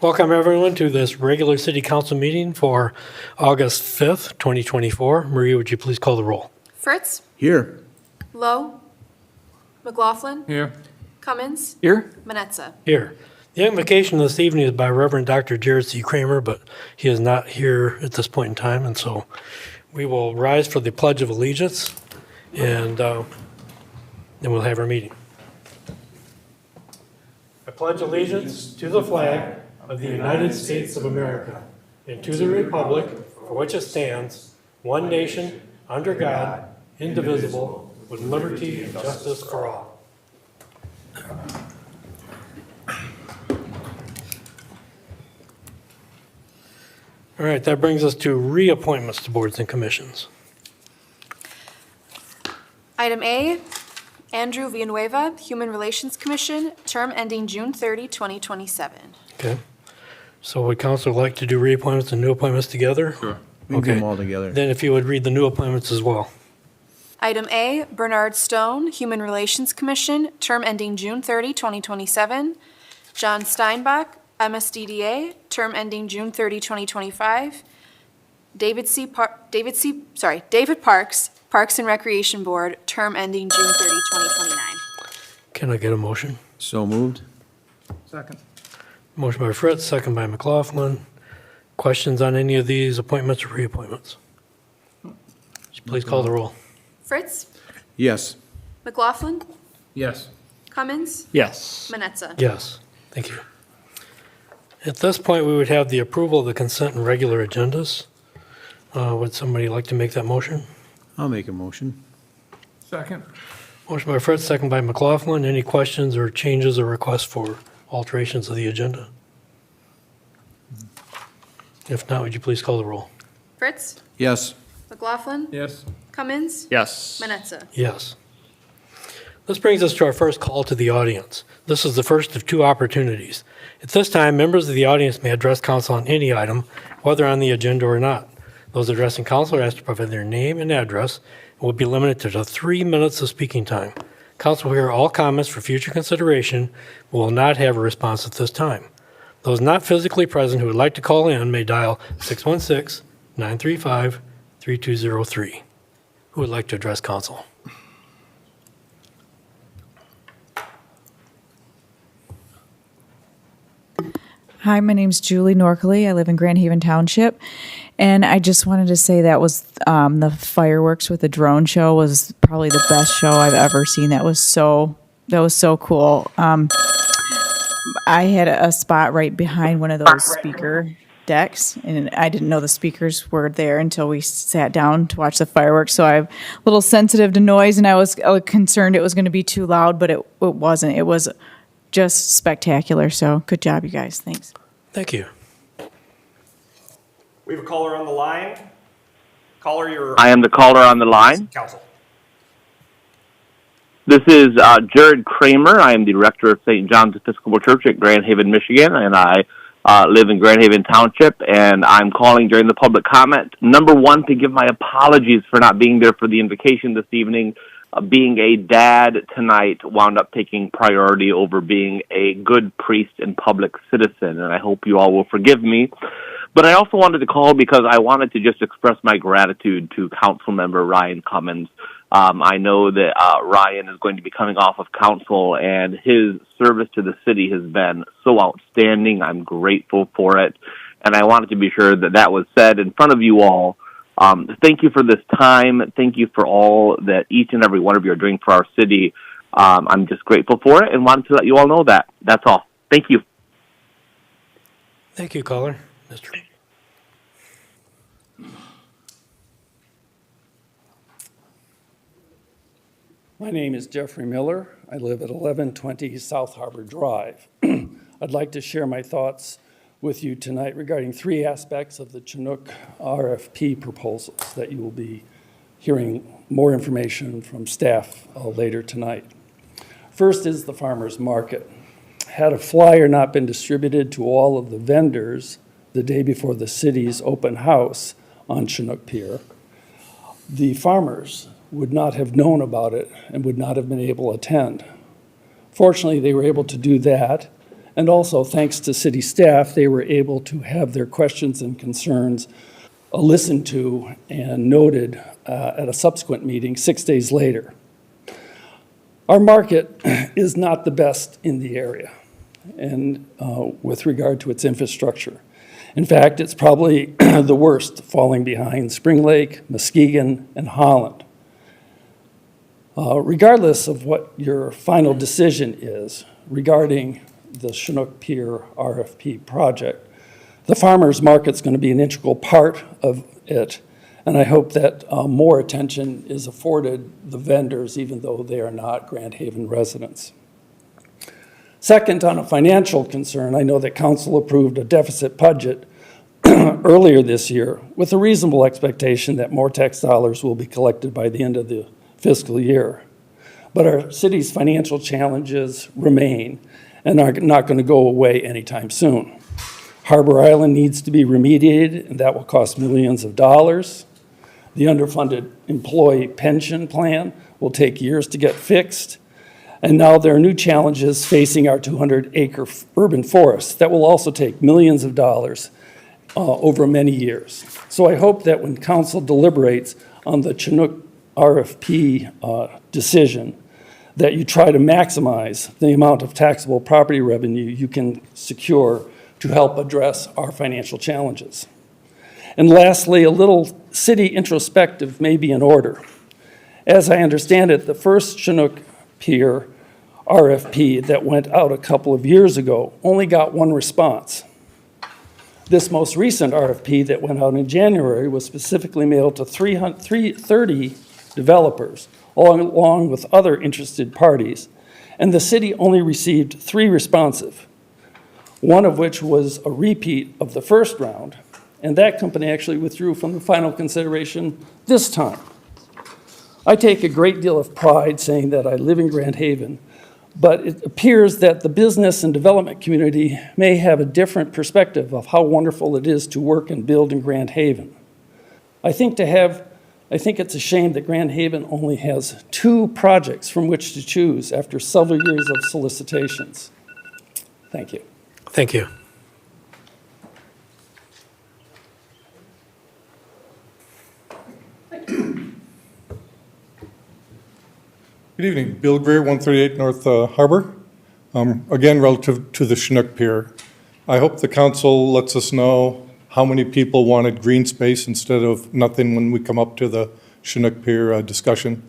Welcome, everyone, to this regular city council meeting for August 5th, 2024. Maria, would you please call the roll? Fritz, Here. Lowe, McLaughlin, Here. Cummins, Here. Manetza. Here. The invocation this evening is by Reverend Dr. Jared C. Kramer, but he is not here at this point in time, and so we will rise for the Pledge of Allegiance, and then we'll have our meeting. I pledge allegiance to the flag of the United States of America and to the republic for which it stands, one nation, under God, indivisible, with liberty and justice for all. All right, that brings us to reappointments to boards and commissions. Item A, Andrew Villanueva, Human Relations Commission, term ending June 30, 2027. Okay. So would council like to do reappointments and new appointments together? Sure. We can do Okay. them all together. Then if you would read the new appointments as well. Item A, Bernard Stone, Human Relations Commission, term ending June 30, 2027. John Steinbach, MSDDA, term ending June 30, 2025. David Parks, Parks and Recreation Board, term ending June 30, 2029. Can I get a motion? So moved. Second. Motion by Fritz, second by McLaughlin. Questions on any of these appointments or reappointments? Please call the roll. Fritz, Yes. McLaughlin, Yes. Cummins, Yes. Manetza. Yes, thank you. At this point, we would have the approval of the consent and regular agendas. Would somebody like to make that motion? I'll make a motion. Second. Motion by Fritz, second by McLaughlin. Any questions or changes or requests for alterations of the agenda? If not, would you please call the roll? Fritz? Yes. McLaughlin? Yes. Cummins? Yes. Manetza? Yes. This brings us to our first call to the audience. This is the first of two opportunities. At this time, members of the audience may address council on any item, whether on the agenda or not. Those addressing council are asked to provide their name and address and will be limited to 3 minutes of speaking time. Council will hear all comments for future consideration, but will not have a response at this time. Those not physically present who would like to call in may dial 616-935-3203. Who would like to address council? Hi, my name's Julie Norkley. I live in Grand Haven Township. And I just wanted to say that was the fireworks with the drone show was probably the best show I've ever seen. That was so cool. I had a spot right behind one of those speaker decks, and I didn't know the speakers were there until we sat down to watch the fireworks. So I'm a little sensitive to noise, and I was concerned it was going to be too loud, but it wasn't. It was just spectacular. So good job, you guys. Thanks. Thank you. We have a caller on the line. Caller, you're I am the caller on the line. council. This is Jared Kramer. I am the rector of St. John's Episcopal Church at Grand Haven, Michigan, and I live in Grand Haven Township, and I'm calling during the public comment. Number one, to give my apologies for not being there for the invocation this evening. Being a dad tonight wound up taking priority over being a good priest and public citizen, and I hope you all will forgive me. But I also wanted to call because I wanted to just express my gratitude to Councilmember Ryan Cummins. I know that Ryan is going to be coming off of council, and his service to the city has been so outstanding. I'm grateful for it, and I wanted to be sure that that was said in front of you all. Thank you for this time. Thank you for all that each and every one of you are doing for our city. I'm just grateful for it and wanted to let you all know that. That's all. Thank you. Thank you, caller. Mr. My name is Jeffrey Miller. I live at 1120 South Harbor Drive. I'd like to share my thoughts with you tonight regarding three aspects of the Chinook RFP proposals that you will be hearing more information from staff later tonight. First is the farmers market. Had a flyer not been distributed to all of the vendors the day before the city's open house on Chinook Pier, the farmers would not have known about it and would not have been able to attend. Fortunately, they were able to do that, and also thanks to city staff, they were able to have their questions and concerns listened to and noted at a subsequent meeting 6 days later. Our market is not the best in the area and with regard to its infrastructure. In fact, it's probably the worst, falling behind Spring Lake, Muskegon, and Holland. Regardless of what your final decision is regarding the Chinook Pier RFP project, the farmers market's going to be an integral part of it, and I hope that more attention is afforded the vendors, even though they are not Grand Haven residents. Second, on a financial concern, I know that council approved a deficit budget earlier this year with a reasonable expectation that more tax dollars will be collected by the end of the fiscal year. But our city's financial challenges remain and are not going to go away anytime soon. Harbor Island needs to be remediated, and that will cost millions of dollars. The underfunded employee pension plan will take years to get fixed. And now there are new challenges facing our 200-acre urban forest that will also take millions of dollars over many years. So I hope that when council deliberates on the Chinook RFP decision, that you try to maximize the amount of taxable property revenue you can secure to help address our financial challenges. And lastly, a little city introspective may be in order. As I understand it, the first Chinook Pier RFP that went out a couple of years ago only got one response. This most recent RFP that went out in January was specifically mailed to 330 developers, along with other interested parties, and the city only received 3 responsive, one of which was a repeat of the first round, and that company actually withdrew from the final consideration this time. I take a great deal of pride saying that I live in Grand Haven, but it appears that the business and development community may have a different perspective of how wonderful it is to work and build in Grand Haven. I think it's a shame that Grand Haven only has 2 projects from which to choose after several years of solicitations. Thank you. Thank you. Good evening. Bill Greer, 138 North Harbor. Again, relative to the Chinook Pier, I hope the council lets us know how many people wanted green space instead of nothing when we come up to the Chinook Pier discussion.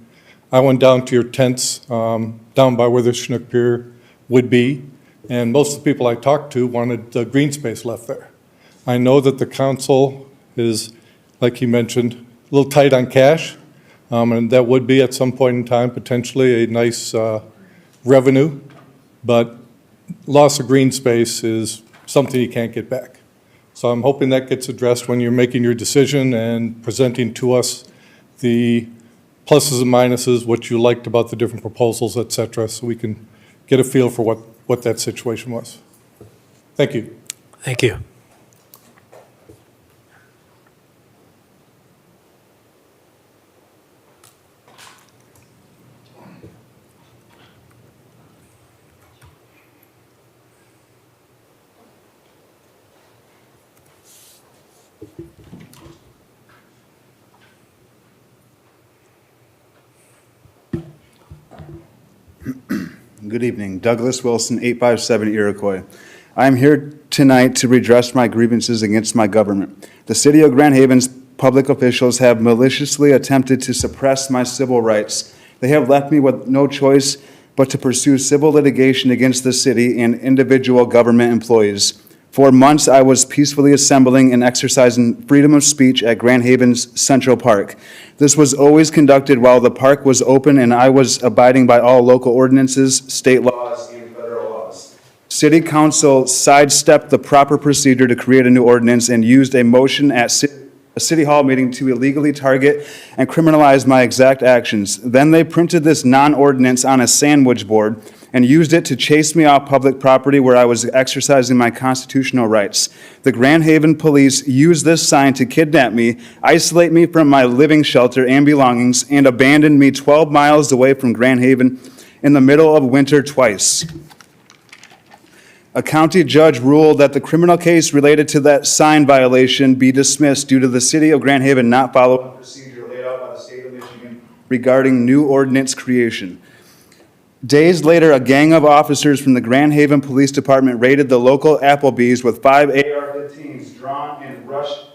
I went down to your tents down by where the Chinook Pier would be, and most of the people I talked to wanted the green space left there. I know that the council is, like you mentioned, a little tight on cash. And that would be at some point in time potentially a nice revenue, but loss of green space is something you can't get back. So I'm hoping that gets addressed when you're making your decision and presenting to us the pluses and minuses, what you liked about the different proposals, et cetera, so we can get a feel for what that situation was. Thank you. Thank you. Good evening. Douglas Wilson, 857 Iroquois. I am here tonight to redress my grievances against my government. The City of Grand Haven's public officials have maliciously attempted to suppress my civil rights. They have left me with no choice but to pursue civil litigation against the city and individual government employees. For months, I was peacefully assembling and exercising freedom of speech at Grand Haven's Central Park. This was always conducted while the park was open, and I was abiding by all local ordinances, state laws, and federal laws. City Council sidestepped the proper procedure to create a new ordinance and used a motion at a City Hall meeting to illegally target and criminalize my exact actions. Then they printed this non-ordinance on a sandwich board and used it to chase me off public property where I was exercising my constitutional rights. The Grand Haven police used this sign to kidnap me, isolate me from my living shelter and belongings, and abandon me 12 miles away from Grand Haven in the middle of winter twice. A county judge ruled that the criminal case related to that sign violation be dismissed due to the City of Grand Haven not following the procedure laid out by the state of Michigan regarding new ordinance creation. Days later, a gang of officers from the Grand Haven Police Department raided the local Applebee's with 5 AR-15s drawn and rushed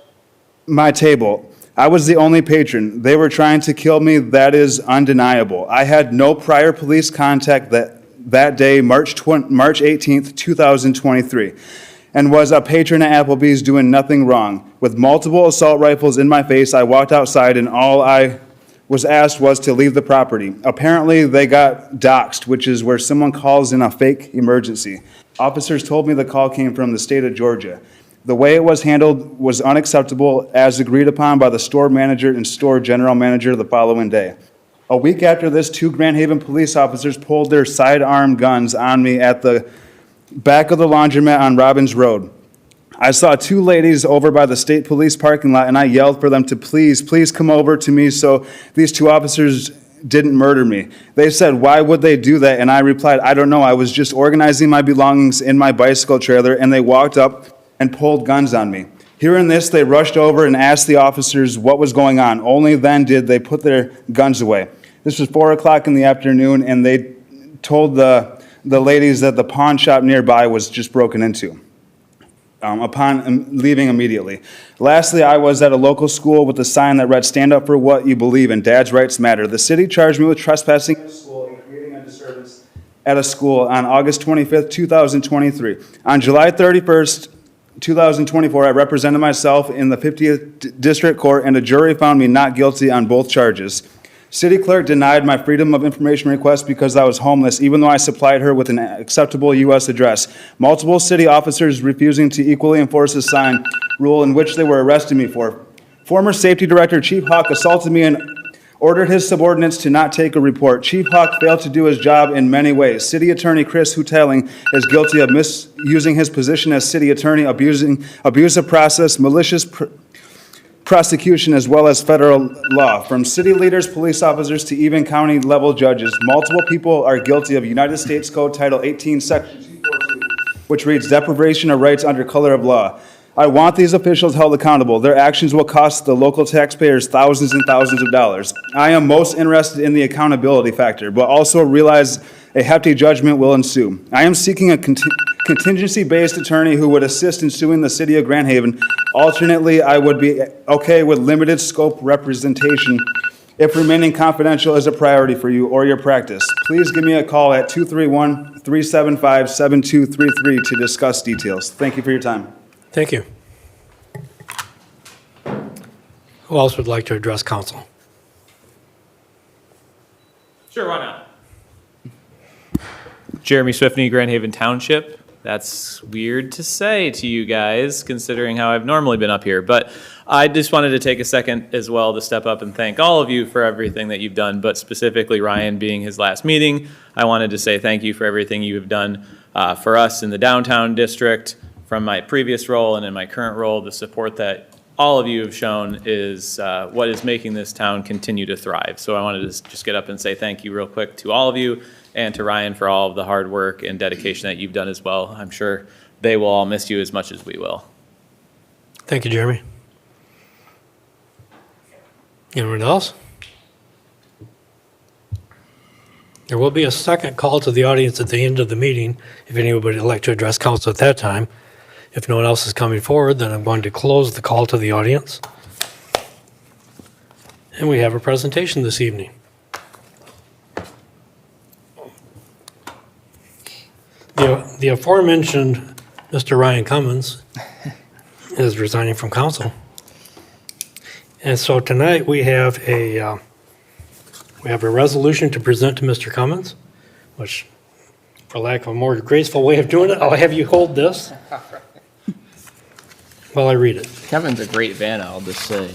my table. I was the only patron. They were trying to kill me. That is undeniable. I had no prior police contact that day, March 18th, 2023, and was a patron at Applebee's doing nothing wrong. With multiple assault rifles in my face, I walked outside and all I was asked was to leave the property. Apparently, they got doxxed, which is where someone calls in a fake emergency. Officers told me the call came from the state of Georgia. The way it was handled was unacceptable, as agreed upon by the store manager and store general manager the following day. A week after this, 2 Grand Haven police officers pulled their sidearm guns on me at the back of the laundromat on Robbins Road. I saw 2 ladies over by the state police parking lot, and I yelled for them to please come over to me so these 2 officers didn't murder me. They said, why would they do that? And I replied, I don't know. I was just organizing my belongings in my bicycle trailer, and they walked up and pulled guns on me. Hearing this, they rushed over and asked the officers what was going on. Only then did they put their guns away. This was 4 o'clock in the afternoon, and they told the ladies that the pawn shop nearby was just broken into. Upon leaving immediately. Lastly, I was at a local school with a sign that read, stand up for what you believe in, Dad's rights matter. The city charged me with trespassing at a school and creating a disturbance at a school on August 25th, 2023. On July 31st, 2024, I represented myself in the 50th District Court, and a jury found me not guilty on both charges. City clerk denied my freedom of information request because I was homeless, even though I supplied her with an acceptable U.S. address. Multiple city officers refusing to equally enforce the sign rule in which they were arresting me for. Former Safety Director Chief Hawk assaulted me and ordered his subordinates to not take a report. Chief Hawk failed to do his job in many ways. City Attorney Chris Huteling is guilty of misusing his position as city attorney, abusive process, malicious prosecution, as well as federal law. From city leaders, police officers, to even county level judges, multiple people are guilty of United States Code Title 18, Section 242, which reads deprivation of rights under color of law. I want these officials held accountable. Their actions will cost the local taxpayers thousands and thousands of dollars. I am most interested in the accountability factor, but also realize a hefty judgment will ensue. I am seeking a contingency-based attorney who would assist in suing the city of Grand Haven. Alternately, I would be okay with limited scope representation if remaining confidential is a priority for you or your practice. Please give me a call at 231-375-7233 to discuss details. Thank you for your time. Thank you. Who else would like to address council? Sure, why not? Jeremy Swiftney, Grand Haven Township. That's weird to say to you guys, considering how I've normally been up here. But I just wanted to take a second as well to step up and thank all of you for everything that you've done, but specifically Ryan being his last meeting. I wanted to say thank you for everything you have done for us in the downtown district, from my previous role and in my current role. The support that all of you have shown is what is making this town continue to thrive. So I wanted to just get up and say thank you real quick to all of you, and to Ryan for all of the hard work and dedication that you've done as well. I'm sure they will all miss you as much as we will. Thank you, Jeremy. Anyone else? There will be a second call to the audience at the end of the meeting if anybody would like to address council at that time. If no one else is coming forward, then I'm going to close the call to the audience. And we have a presentation this evening. The aforementioned Mr. Ryan Cummins is resigning from council. And so tonight we have a resolution to present to Mr. Cummins, which, for lack of a more graceful way of doing it, I'll have you hold this while I read it. Kevin's a great Vanna, I'll just say.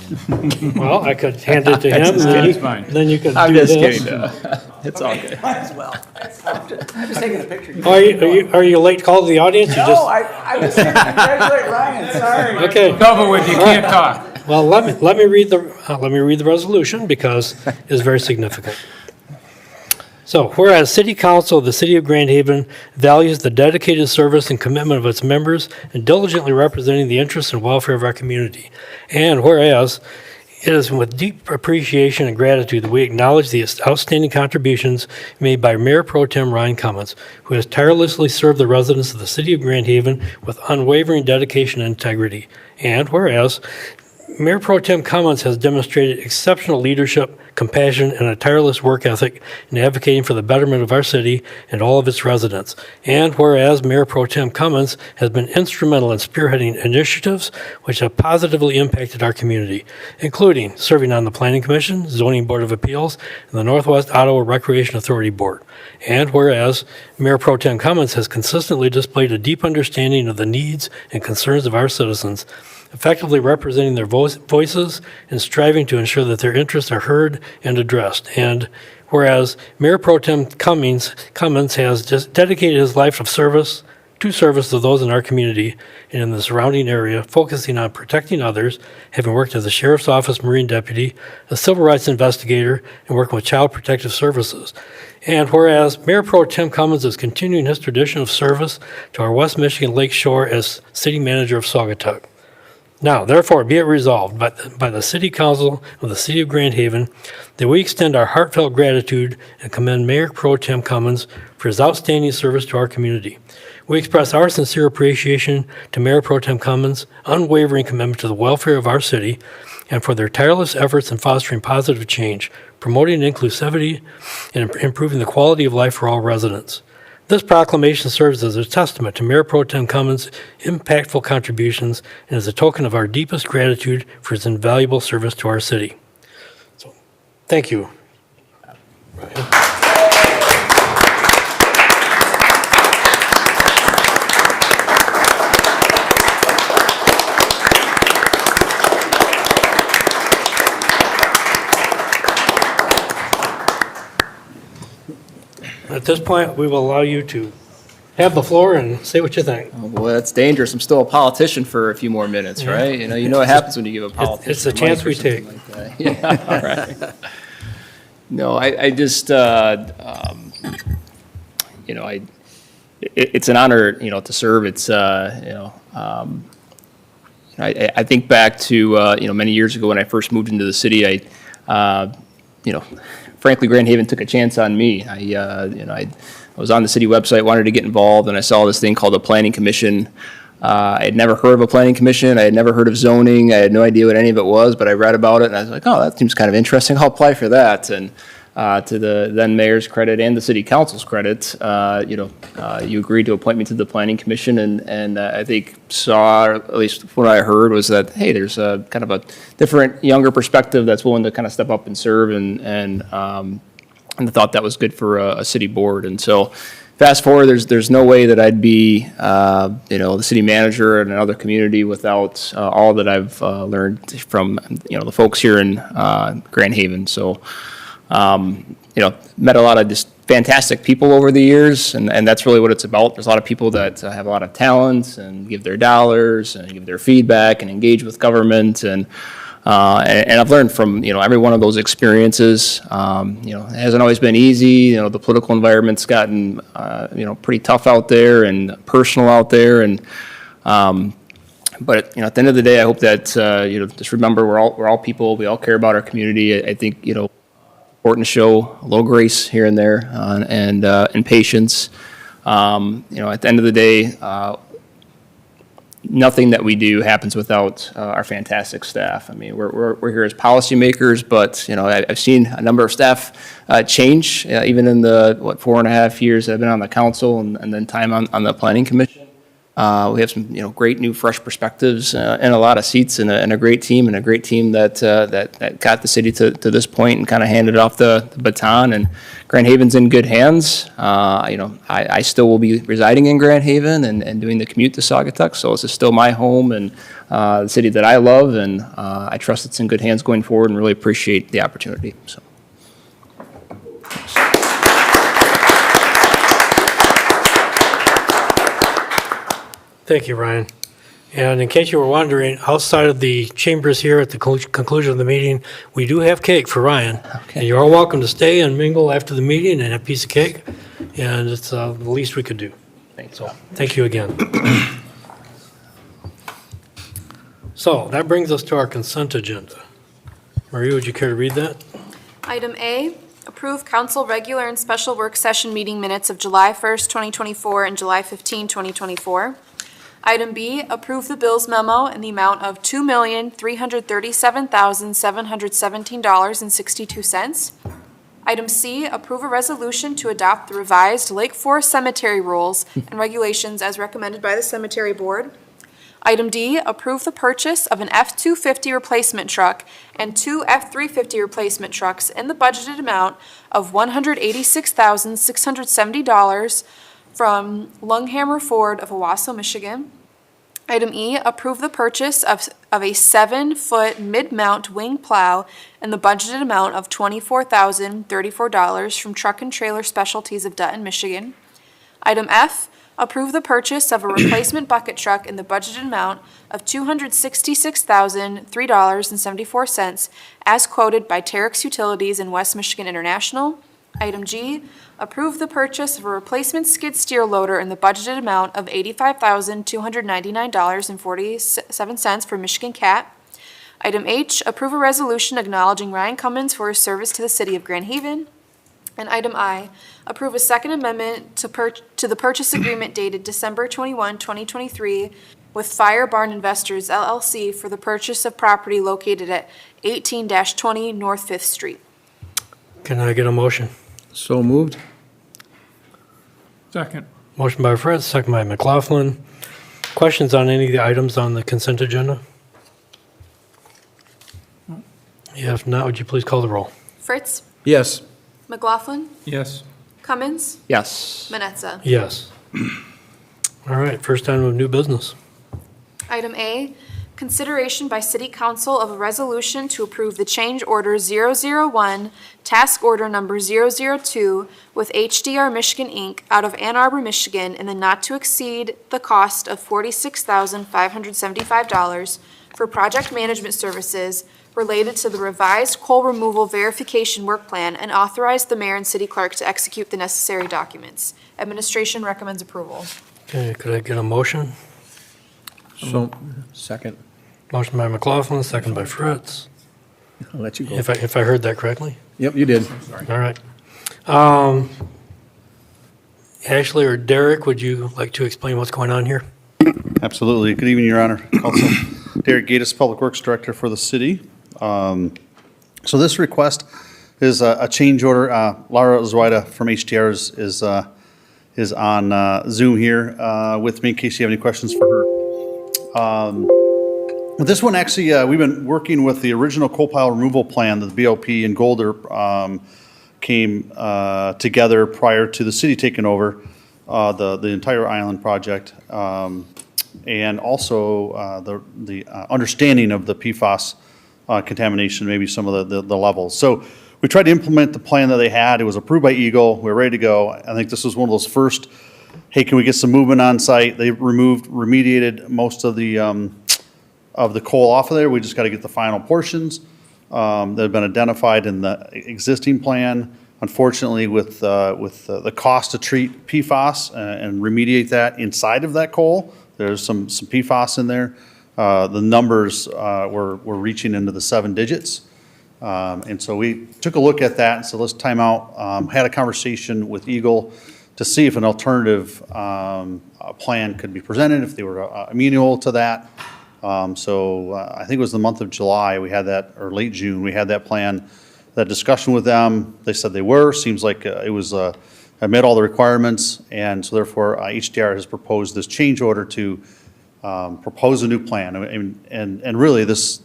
Well, I could hand it to him, just and kidding. then you could I'm do just this. kidding, though. It's all good. Might as well. I'm just taking a picture. Are you late call to the audience? You No, I was saying congratulate Ryan, sorry. Okay. Over with, you can't talk. Well, let me read the resolution because it's very significant. So, whereas City Council of the City of Grand Haven values the dedicated service and commitment of its members and diligently representing the interests and welfare of our community, and whereas it is with deep appreciation and gratitude that we acknowledge the outstanding contributions made by Mayor Pro Tem Ryan Cummins, who has tirelessly served the residents of the City of Grand Haven with unwavering dedication and integrity, and whereas Mayor Pro Tem Cummins has demonstrated exceptional leadership, compassion, and a tireless work ethic in advocating for the betterment of our city and all of its residents. And whereas Mayor Pro Tem Cummins has been instrumental in spearheading initiatives which have positively impacted our community, including serving on the Planning Commission, Zoning Board of Appeals, and the Northwest Ottawa Recreation Authority Board. And whereas Mayor Pro Tem Cummins has consistently displayed a deep understanding of the needs and concerns of our citizens, effectively representing their voices and striving to ensure that their interests are heard and addressed. And whereas Mayor Pro Tem Cummins has just dedicated his life of service to those in our community and in the surrounding area, focusing on protecting others, having worked as a Sheriff's Office Marine Deputy, a civil rights investigator, and working with Child Protective Services. And whereas Mayor Pro Tem Cummins is continuing his tradition of service to our West Michigan Lake Shore as City Manager of Saugatuck. Now, therefore, be it resolved by the City Council of the City of Grand Haven that we extend our heartfelt gratitude and commend Mayor Pro Tem Cummins for his outstanding service to our community. We express our sincere appreciation to Mayor Pro Tem Cummins' unwavering commitment to the welfare of our city and for their tireless efforts in fostering positive change, promoting inclusivity, and improving the quality of life for all residents. This proclamation serves as a testament to Mayor Pro Tem Cummins' impactful contributions and is a token of our deepest gratitude for his invaluable service to our city. So, thank you. At this point, we will allow you to have the floor and say what you think. Oh, boy, that's dangerous. I'm still a politician for a few more minutes, right? You know what happens when you give a politician. It's the the mic chance or we something take. like that. Yeah, all right. No, I just, you know, it's an honor, you know, to serve. It's, I think back to, you know, many years ago when I first moved into the city, you know, frankly, Grand Haven took a chance on me. I was on the city website, wanted to get involved, and I saw this thing called a planning commission. I had never heard of a planning commission. I had never heard of zoning. I had no idea what any of it was, but I read about it, and I was like, oh, that seems kind of interesting. I'll apply for that. And to the then mayor's credit and the city council's credit, you know, you agreed to appoint me to the planning commission, and I think saw, or at least what I heard was that, hey, there's a kind of a different, younger perspective that's willing to kind of step up and serve, and I thought that was good for a city board. And so fast forward, there's no way that I'd be, you know, the city manager in another community without all that I've learned from, you know, the folks here in Grand Haven. So, you know, met a lot of just fantastic people over the years, and that's really what it's about. There's a lot of people that have a lot of talent and give their dollars and give their feedback and engage with government, and I've learned from, you know, every one of those experiences. You know, it hasn't always been easy. You know, the political environment's gotten, you know, pretty tough out there and personal out there, and but, you know, at the end of the day, I hope that, you know, just remember we're all people. We all care about our community. I think, you know, important to show a little grace here and there, and patience. You know, at the end of the day, nothing that we do happens without our fantastic staff. I mean, we're here as policymakers, but, you know, I've seen a number of staff change, even in the, 4.5 years that I've been on the council, and then time on the planning commission. We have some, you know, great new, fresh perspectives, and a lot of seats, and a great team, that got the city to this point and kind of handed off the baton. And Grand Haven's in good hands. You know, I still will be residing in Grand Haven and doing the commute to Saugatuck, so this is still my home and the city that I love, and I trust it's in good hands going forward, and really appreciate the opportunity. So. Thank you, Ryan. And in case you were wondering, outside of the chambers here at the conclusion of the meeting, we do have cake for Ryan. Okay. And you're all welcome to stay and mingle after the meeting and have a piece of cake. And it's the least we could do. Thanks. So, thank you again. So, that brings us to our consent agenda. Maria, would you care to read that? Item A, approve council regular and special work session meeting minutes of July 1st, 2024 and July 15, 2024. Item B, approve the bills memo in the amount of $2,337,717.62. Item C, approve a resolution to adopt the revised Lake Forest Cemetery rules and regulations as recommended by the Cemetery Board. Item D, approve the purchase of an F-250 replacement truck and two F-350 replacement trucks in the budgeted amount of $186,670 from Lunghammer Ford of Owasso, Michigan. Item E, approve the purchase of a 7-foot mid-mount wing plow in the budgeted amount of $24,034 from Truck and Trailer Specialties of Dutton, Michigan. Item F, approve the purchase of a replacement bucket truck in the budgeted amount of $266,003.74 as quoted by Terex Utilities and West Michigan International. Item G, approve the purchase of a replacement skid steer loader in the budgeted amount of $85,299.47 for Michigan Cat. Item H, approve a resolution acknowledging Ryan Cummins for his service to the city of Grand Haven. And item I, approve a second amendment to the purchase agreement dated December 21, 2023 with Fire Barn Investors LLC for the purchase of property located at 18-20 North 5th Street. Can I get a motion? So moved. Second. Motion by Fritz, second by McLaughlin. Questions on any of the items on the consent agenda? If not, would you please call the roll? Fritz? Yes. McLaughlin? Yes. Cummins? Yes. Manetza? Yes. All right, first item of new business. Item A, consideration by City Council of a resolution to approve the change order 001, task order number 002 with HDR Michigan, Inc. out of Ann Arbor, Michigan, in the not to exceed the cost of $46,575 for project management services related to the revised coal removal verification work plan and authorize the mayor and city clerk to execute the necessary documents. Administration recommends approval. Okay, could I get a motion? So, second. Motion by McLaughlin, second by Fritz. I'll let you go. If I heard that correctly? Yep, you did. All right. Ashley or Derek, would you like to explain what's going on here? Absolutely. Good evening, Your Honor. Council. Derek Gatis, Public Works Director for the city. So this request is a change order. Laura Zoida from HDR is on Zoom here with me in case you have any questions for her. This one actually, we've been working with the original coal pile removal plan that the BOP and Golder came together prior to the city taking over the entire island project. And also the understanding of the PFAS contamination, maybe some of the levels. So we tried to implement the plan that they had. It was approved by Eagle. We're ready to go. I think this was one of those first, hey, can we get some movement on site? They remediated most of the coal off of there. We just got to get the final portions that have been identified in the existing plan. Unfortunately, with the cost to treat PFAS and remediate that inside of that coal, there's some PFAS in there. The numbers were reaching into the 7 digits. And so we took a look at that and said, let's time out. Had a conversation with Eagle to see if an alternative plan could be presented, if they were amenable to that. So I think it was the month of July we had that, or late June, we had that plan, that discussion with them. They said they were. Seems like it was met all the requirements, and so therefore HDR has proposed this change order to propose a new plan. And really this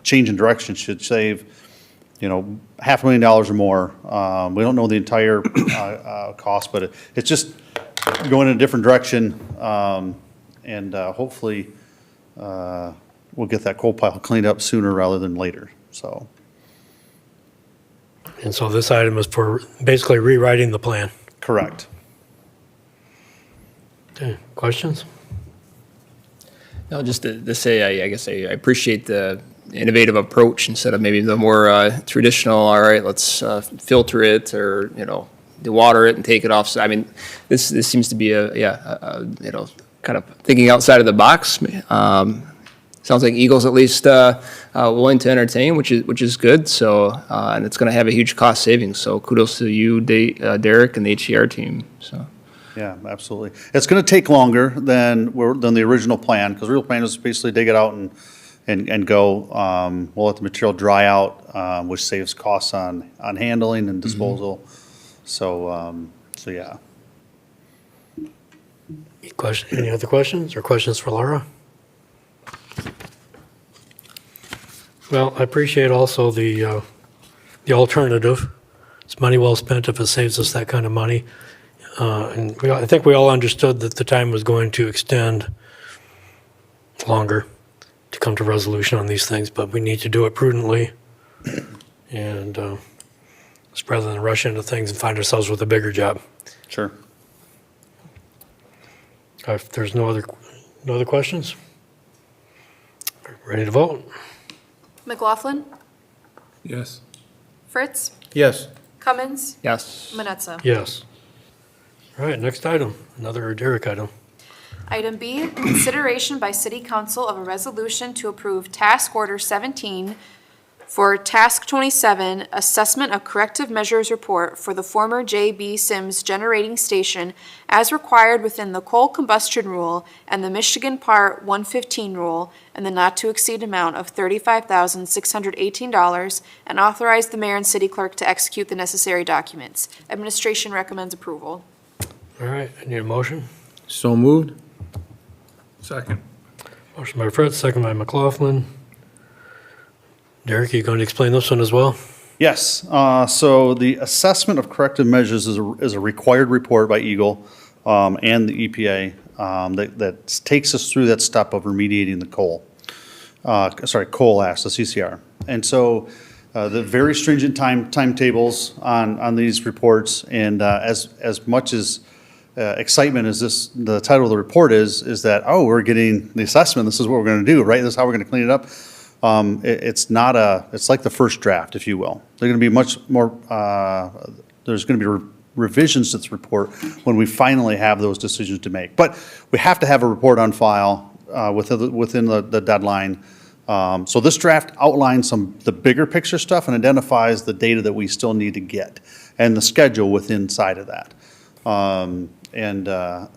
change in direction should save, $500,000 or more. We don't know the entire cost, but it's just going in a different direction, and hopefully we'll get that coal pile cleaned up sooner rather than later. So. And so this item is for basically rewriting the plan. Correct. Okay, questions? No, just to say, I guess I appreciate the innovative approach instead of maybe the more traditional, all right, let's filter it or, dewater it and take it off. So, I mean, this seems to be kind of thinking outside of the box. Sounds like Eagle's at least willing to entertain, which is good. So, and it's going to have a huge cost savings. So, kudos to you, Derek, and the HDR team. So. Yeah, absolutely. It's going to take longer than the original plan, because the original plan was basically dig it out and go. We'll let the material dry out, which saves costs on handling and disposal. So yeah. Any other questions or questions for Laura? Well, I appreciate also the alternative. It's money well spent if it saves us that kind of money. And I think we all understood that the time was going to extend longer to come to resolution on these things, but we need to do it prudently. And rather than rush into things and find ourselves with a bigger job. Sure. If there's no other questions, ready to vote? McLaughlin? Yes. Fritz? Yes. Cummins? Yes. Manetza? Yes. All right, next item, another Derek item. Item B, consideration by City Council of a resolution to approve Task Order 17 for Task 27, Assessment of Corrective Measures Report for the former J.B. Sims Generating Station as required within the Coal Combustion Rule and the Michigan Part 115 Rule and the not-to-exceed amount of $35,618 and authorize the mayor and city clerk to execute the necessary documents. Administration recommends approval. All right, I need a motion. So moved? Second. Motion by Fritz, second by McLaughlin. Derek, you going to explain this one as well? Yes, so the assessment of corrective measures is a required report by Eagle and the EPA that takes us through that step of remediating the coal ash, the CCR. And so the very stringent timetables on these reports, and as much as excitement as the title of the report is that, oh, we're getting the assessment, this is what we're going to do, right? This is how we're going to clean it up. It's like the first draft, if you will. There's going to be much more, there's going to be revisions to this report when we finally have those decisions to make. But we have to have a report on file within the deadline. So this draft outlines the bigger picture stuff and identifies the data that we still need to get and the schedule inside of that.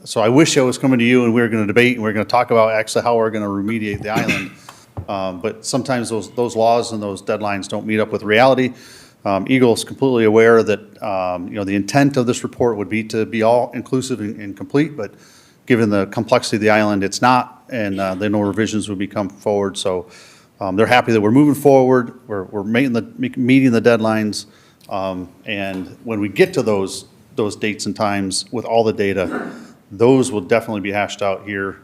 So I wish I was coming to you and we were going to debate and we were going to talk about actually how we're going to remediate the island. But sometimes those laws and those deadlines don't meet up with reality. Eagle is completely aware that the intent of this report would be to be all inclusive and complete, but given the complexity of the island, it's not, and they know revisions would be come forward. So they're happy that we're moving forward. We're meeting the deadlines, and when we get to those dates and times with all the data, those will definitely be hashed out here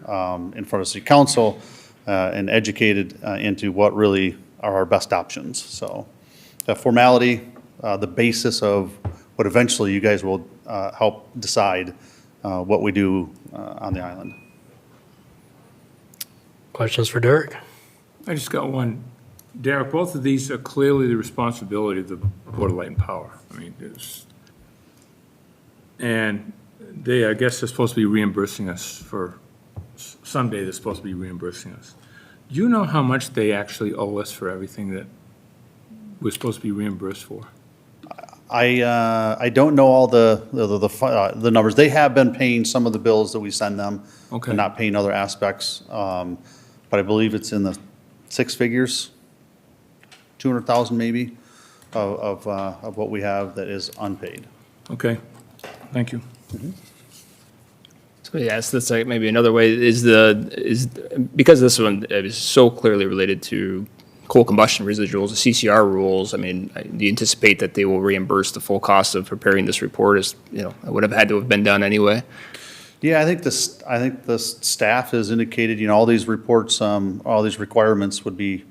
in front of City Council. And educated into what really are our best options. So the formality, the basis of what eventually you guys will help decide what we do on the island. Questions for Derek? I just got one. Derek, both of these are clearly the responsibility of the Board of Light and Power. I mean, and they, I guess, they're supposed to be reimbursing us for, someday they're supposed to be reimbursing us. Do you know how much they actually owe us for everything that we're supposed to be reimbursed for? I don't know all the numbers. They have been paying some of the bills that we send them, Okay. and not paying other aspects. But I believe it's in the six figures, 200,000 maybe, of what we have that is unpaid. Okay, thank you. So yes, that's like maybe another way is because this one is so clearly related to coal combustion residuals, the CCR rules. I mean, do you anticipate that they will reimburse the full cost of preparing this report? As it would have had to have been done anyway. Yeah, I think the staff has indicated, all these reports, all these requirements would be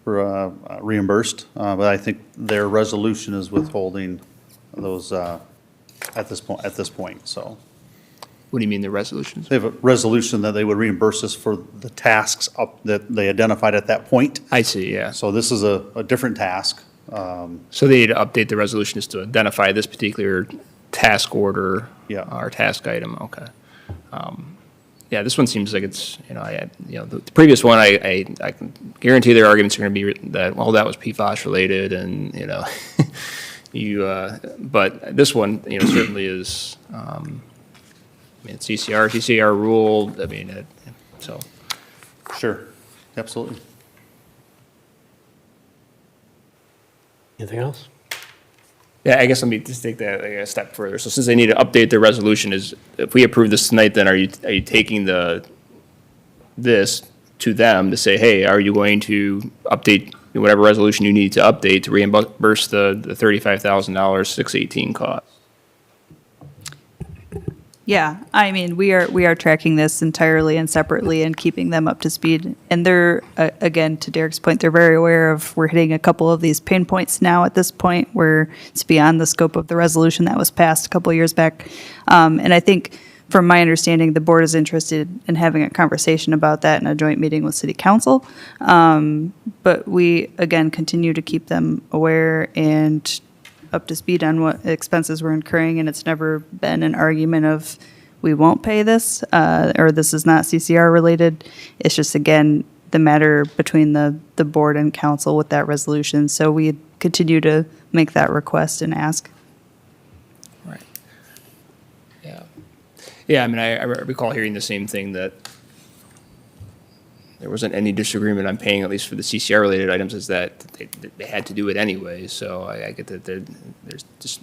reimbursed. But I think their resolution is withholding those at this point. So. What do you mean the resolutions? They have a resolution that they would reimburse us for the tasks that they identified at that point. I see, yeah. So this is a different task. So they need to update the resolutions to identify this particular task order. Yeah. Or task item, okay. Yeah, this one seems like it's, the previous one, I can guarantee their arguments are going to be that, well, that was PFAS related and, but this one, certainly is, it's CCR rule, so. Sure, absolutely. Anything else? Yeah, I guess let me just take that a step further. So since they need to update their resolution, if we approve this tonight, then are you taking this to them to say, hey, are you going to update whatever resolution you need to update to reimburse the $35,000 618 cost? Yeah, I mean, we are tracking this entirely and separately and keeping them up to speed. And they're, again, to Derek's point, they're very aware of, we're hitting a couple of these pain points now at this point where it's beyond the scope of the resolution that was passed a couple of years back. And I think, from my understanding, the board is interested in having a conversation about that in a joint meeting with City Council. But we, again, continue to keep them aware and up to speed on what expenses we're incurring, and it's never been an argument of we won't pay this or this is not CCR related. It's just, again, the matter between the board and council with that resolution. So we continue to make that request and ask. Right. Yeah. Yeah, I mean, I recall hearing the same thing, that there wasn't any disagreement on paying, at least for the CCR-related items, is that they had to do it anyway. So I get that there's just,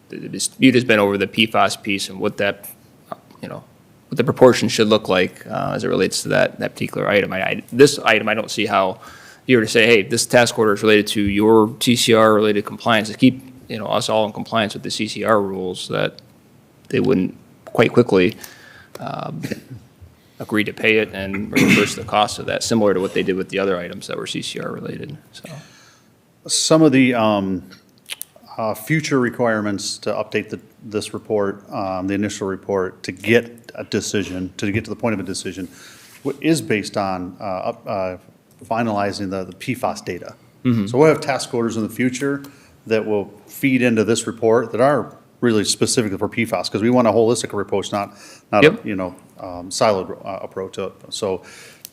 the dispute has been over the PFAS piece and what that what the proportions should look like as it relates to that particular item. This item, I don't see how you were to say, hey, this task order is related to your TCR-related compliance, to keep, us all in compliance with the CCR rules, that they wouldn't quite quickly agree to pay it and reimburse the cost of that, similar to what they did with the other items that were CCR-related, so. Some of the future requirements to update this report, the initial report, to get a decision, to get to the point of a decision, is based on finalizing the PFAS data. So we'll have task orders in the future that will feed into this report that are really specifically for PFAS, because we want a holistic approach, not Yep. a, siloed approach to it. So,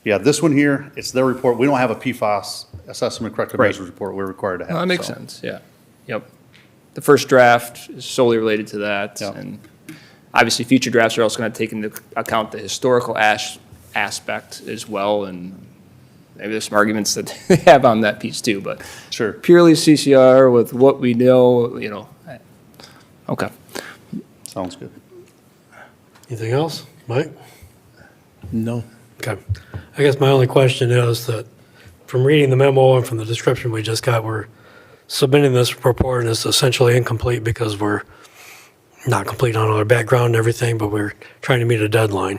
yeah, this one here, it's their report. We don't have a PFAS assessment corrective Right. measures report we're required to have. No, that makes so. sense, yeah. Yep. The first draft is solely related to that, Yep. and obviously, future drafts are also going to take into account the historical aspect as well, and maybe there's some arguments that they have on that piece too, but Sure. purely CCR with what we know, okay. Sounds good. Anything else? Mike? No. Okay. I guess my only question is that from reading the memo and from the description we just got, we're submitting this report and it's essentially incomplete because we're not complete on our background and everything, but we're trying to meet a deadline.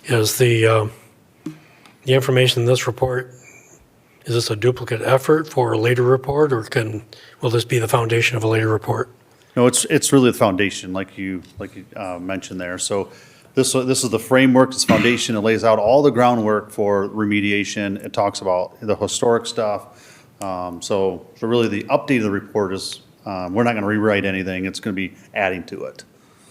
Is the information in this report, is this a duplicate effort for a later report, or will this be the foundation of a later report? No, it's really the foundation, like you mentioned there. So this is the framework, this foundation. It lays out all the groundwork for remediation. It talks about the historic stuff. So really the update of the report is, we're not going to rewrite anything. It's going to be adding to it.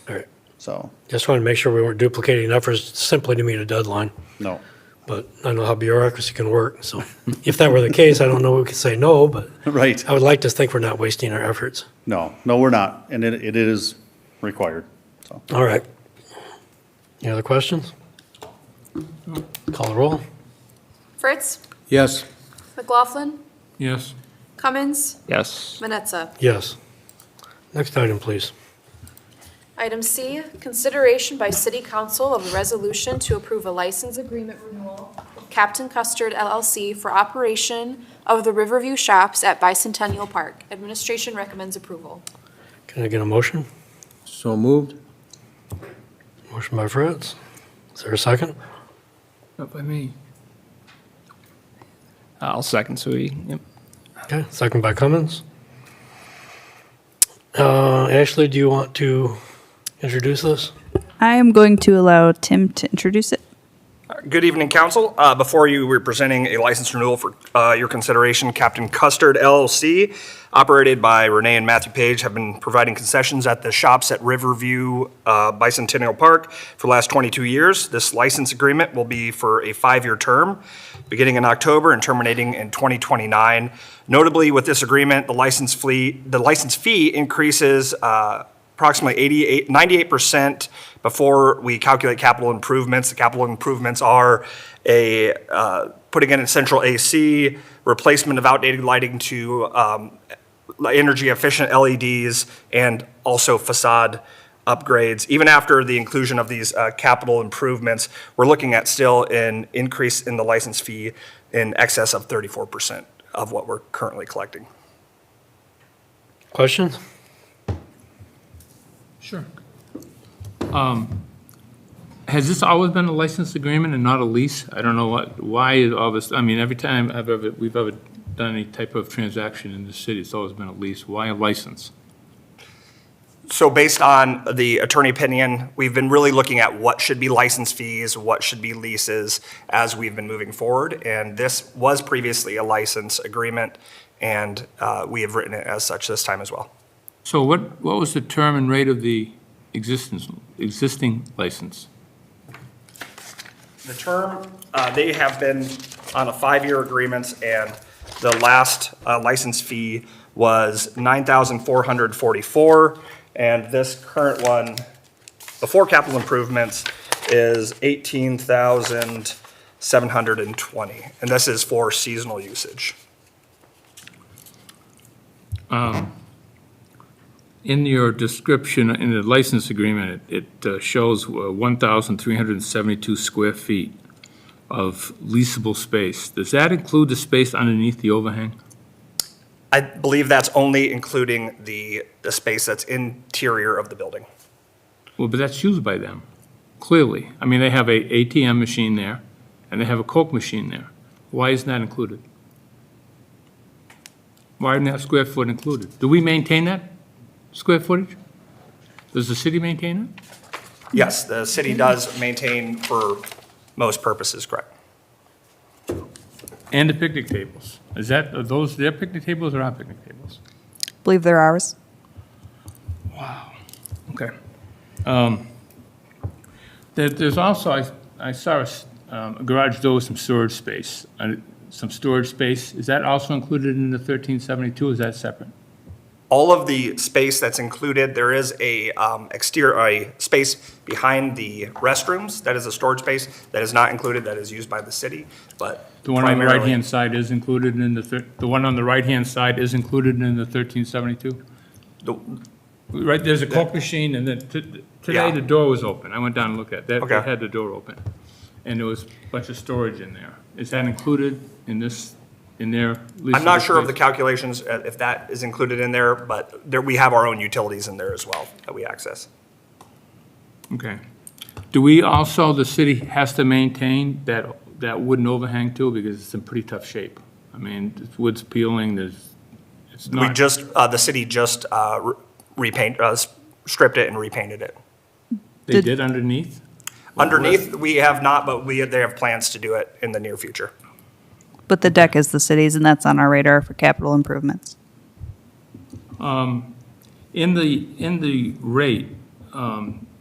All right. So, Just wanted to make sure we weren't duplicating efforts simply to meet a deadline. no. But I know how bureaucracy can work, so if that were the case, I don't know we could say no, but Right. I would like to think we're not wasting our efforts. No, we're not. And it is required. So, All right. Any other questions? Call the roll. Fritz? Yes. McLaughlin? Yes. Cummins? Yes. Manetza? Yes. Next item, please. Item C, consideration by City Council of a resolution to approve a license agreement renewal with Captain Custard LLC for operation of the Riverview Shops at Bicentennial Park. Administration recommends approval. Can I get a motion? So moved. Motion by Fritz. Is there a second? Not by me. I'll second, so yep. Okay, second by Cummins. Ashley, do you want to introduce this? I am going to allow Tim to introduce it. Good evening, council. Before you, we're presenting a license renewal for your consideration. Captain Custard LLC, operated by Renee and Matthew Page, have been providing concessions at the shops at Riverview Bicentennial Park for the last 22 years. This license agreement will be for a 5-year term, beginning in October and terminating in 2029. Notably, with this agreement, the license fee increases approximately 98% before we calculate capital improvements. The capital improvements are putting in a central AC, replacement of outdated lighting to energy efficient LEDs, and also facade upgrades. Even after the inclusion of these capital improvements, we're looking at still an increase in the license fee in excess of 34% of what we're currently collecting. Questions? Sure. Has this always been a license agreement and not a lease? I don't know why all this, I mean, every time we've ever done any type of transaction in the city, it's always been a lease. Why a license? So based on the attorney opinion, we've been really looking at what should be license fees, what should be leases as we've been moving forward. And this was previously a license agreement, and we have written it as such this time as well. So what was the term and rate of the existing license? The term, they have been on a 5-year agreement, and the last license fee was $9,444, and this current one, before capital improvements, is $18,720, and this is for seasonal usage. in your description, in the license agreement, it shows 1,372 square feet of leasable space. Does that include the space underneath the overhang? I believe that's only including the space that's interior of the building. Well, but that's used by them, clearly. I mean, they have a ATM machine there, and they have a Coke machine there. Why isn't that included? Why isn't that square foot included? Do we maintain that square footage? Does the city maintain it? Yes, the city does maintain for most purposes, correct? And the picnic tables. Are those their picnic tables or our picnic tables? Believe they're ours. Okay. There's also, I saw a garage door with some storage space. Is that also included in the 1372, or is that separate? All of the space that's included, there is a space behind the restrooms, that is a storage space, that is not included, that is used by the city, but The one on the primarily- right-hand side is included in the one on the right-hand side is included in the 1372? Right, there's a Coke machine, and then today Yeah. the door was open. I went down and looked at that. They Okay. had the door open. And there was a bunch of storage in there. Is that included in their leasable I'm not sure of the space? calculations, if that is included in there, but we have our own utilities in there as well that we access. Okay. Do we also, the city has to maintain that wooden overhang too, because it's in pretty tough shape? I mean, the wood's peeling, it's not. The city just stripped it and repainted it. They did underneath? Underneath, we have not, but they have plans to do it in the near future. But the deck is the city's, and that's on our radar for capital improvements. In the rate,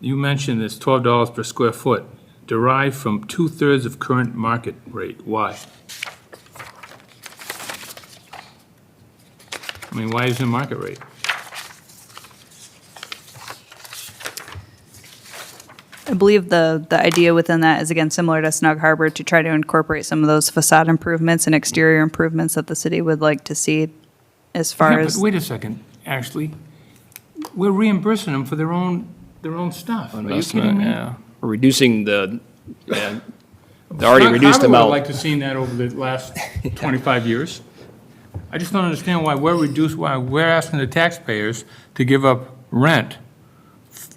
you mentioned it's $12 per square foot, derived from 2/3 of current market rate. Why? I mean, why is it market rate? I believe the idea within that is, again, similar to Snug Harbor, to try to incorporate some of those facade improvements and exterior improvements that the city would like to see as far Yeah, as. but wait a second, Ashley. We're reimbursing them for their own stuff. Are you Investment, kidding me? yeah. We're reducing the already Snug reduced Harbor would amount. like to seen that over the last 25 years. I just don't understand why we're asking the taxpayers to give up rent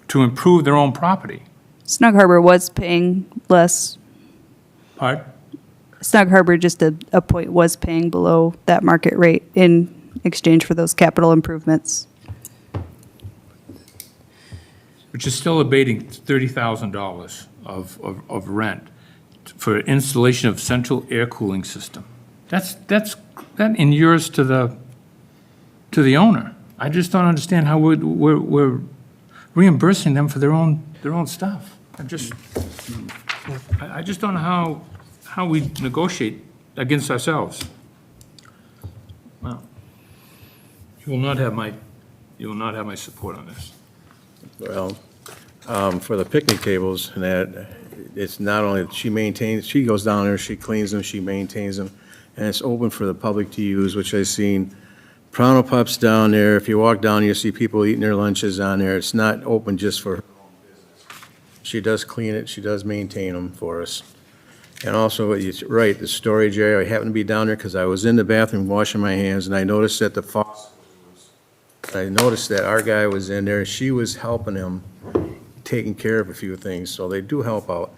to improve their own property. Snug Harbor was paying less. Pardon? Snug Harbor, just a point, was paying below that market rate in exchange for those capital improvements. Which is still abating $30,000 of rent for installation of central air cooling system. That inures to the owner. I just don't understand how we're reimbursing them for their own stuff. I just don't know how we negotiate against ourselves. Well, you will not have my support on this. Well, for the picnic tables and that, it's not only, she goes down there, she cleans them, she maintains them, and it's open for the public to use, which I've seen. Pronto Pups down there, if you walk down, you'll see people eating their lunches on there. It's not open just for her own business. She does clean it, she does maintain them for us. And also, you're right, the storage area, I happened to be down there because I was in the bathroom washing my hands, and I noticed that the faucet I noticed that our guy was in there, she was helping him, taking care of a few things, so they do help out.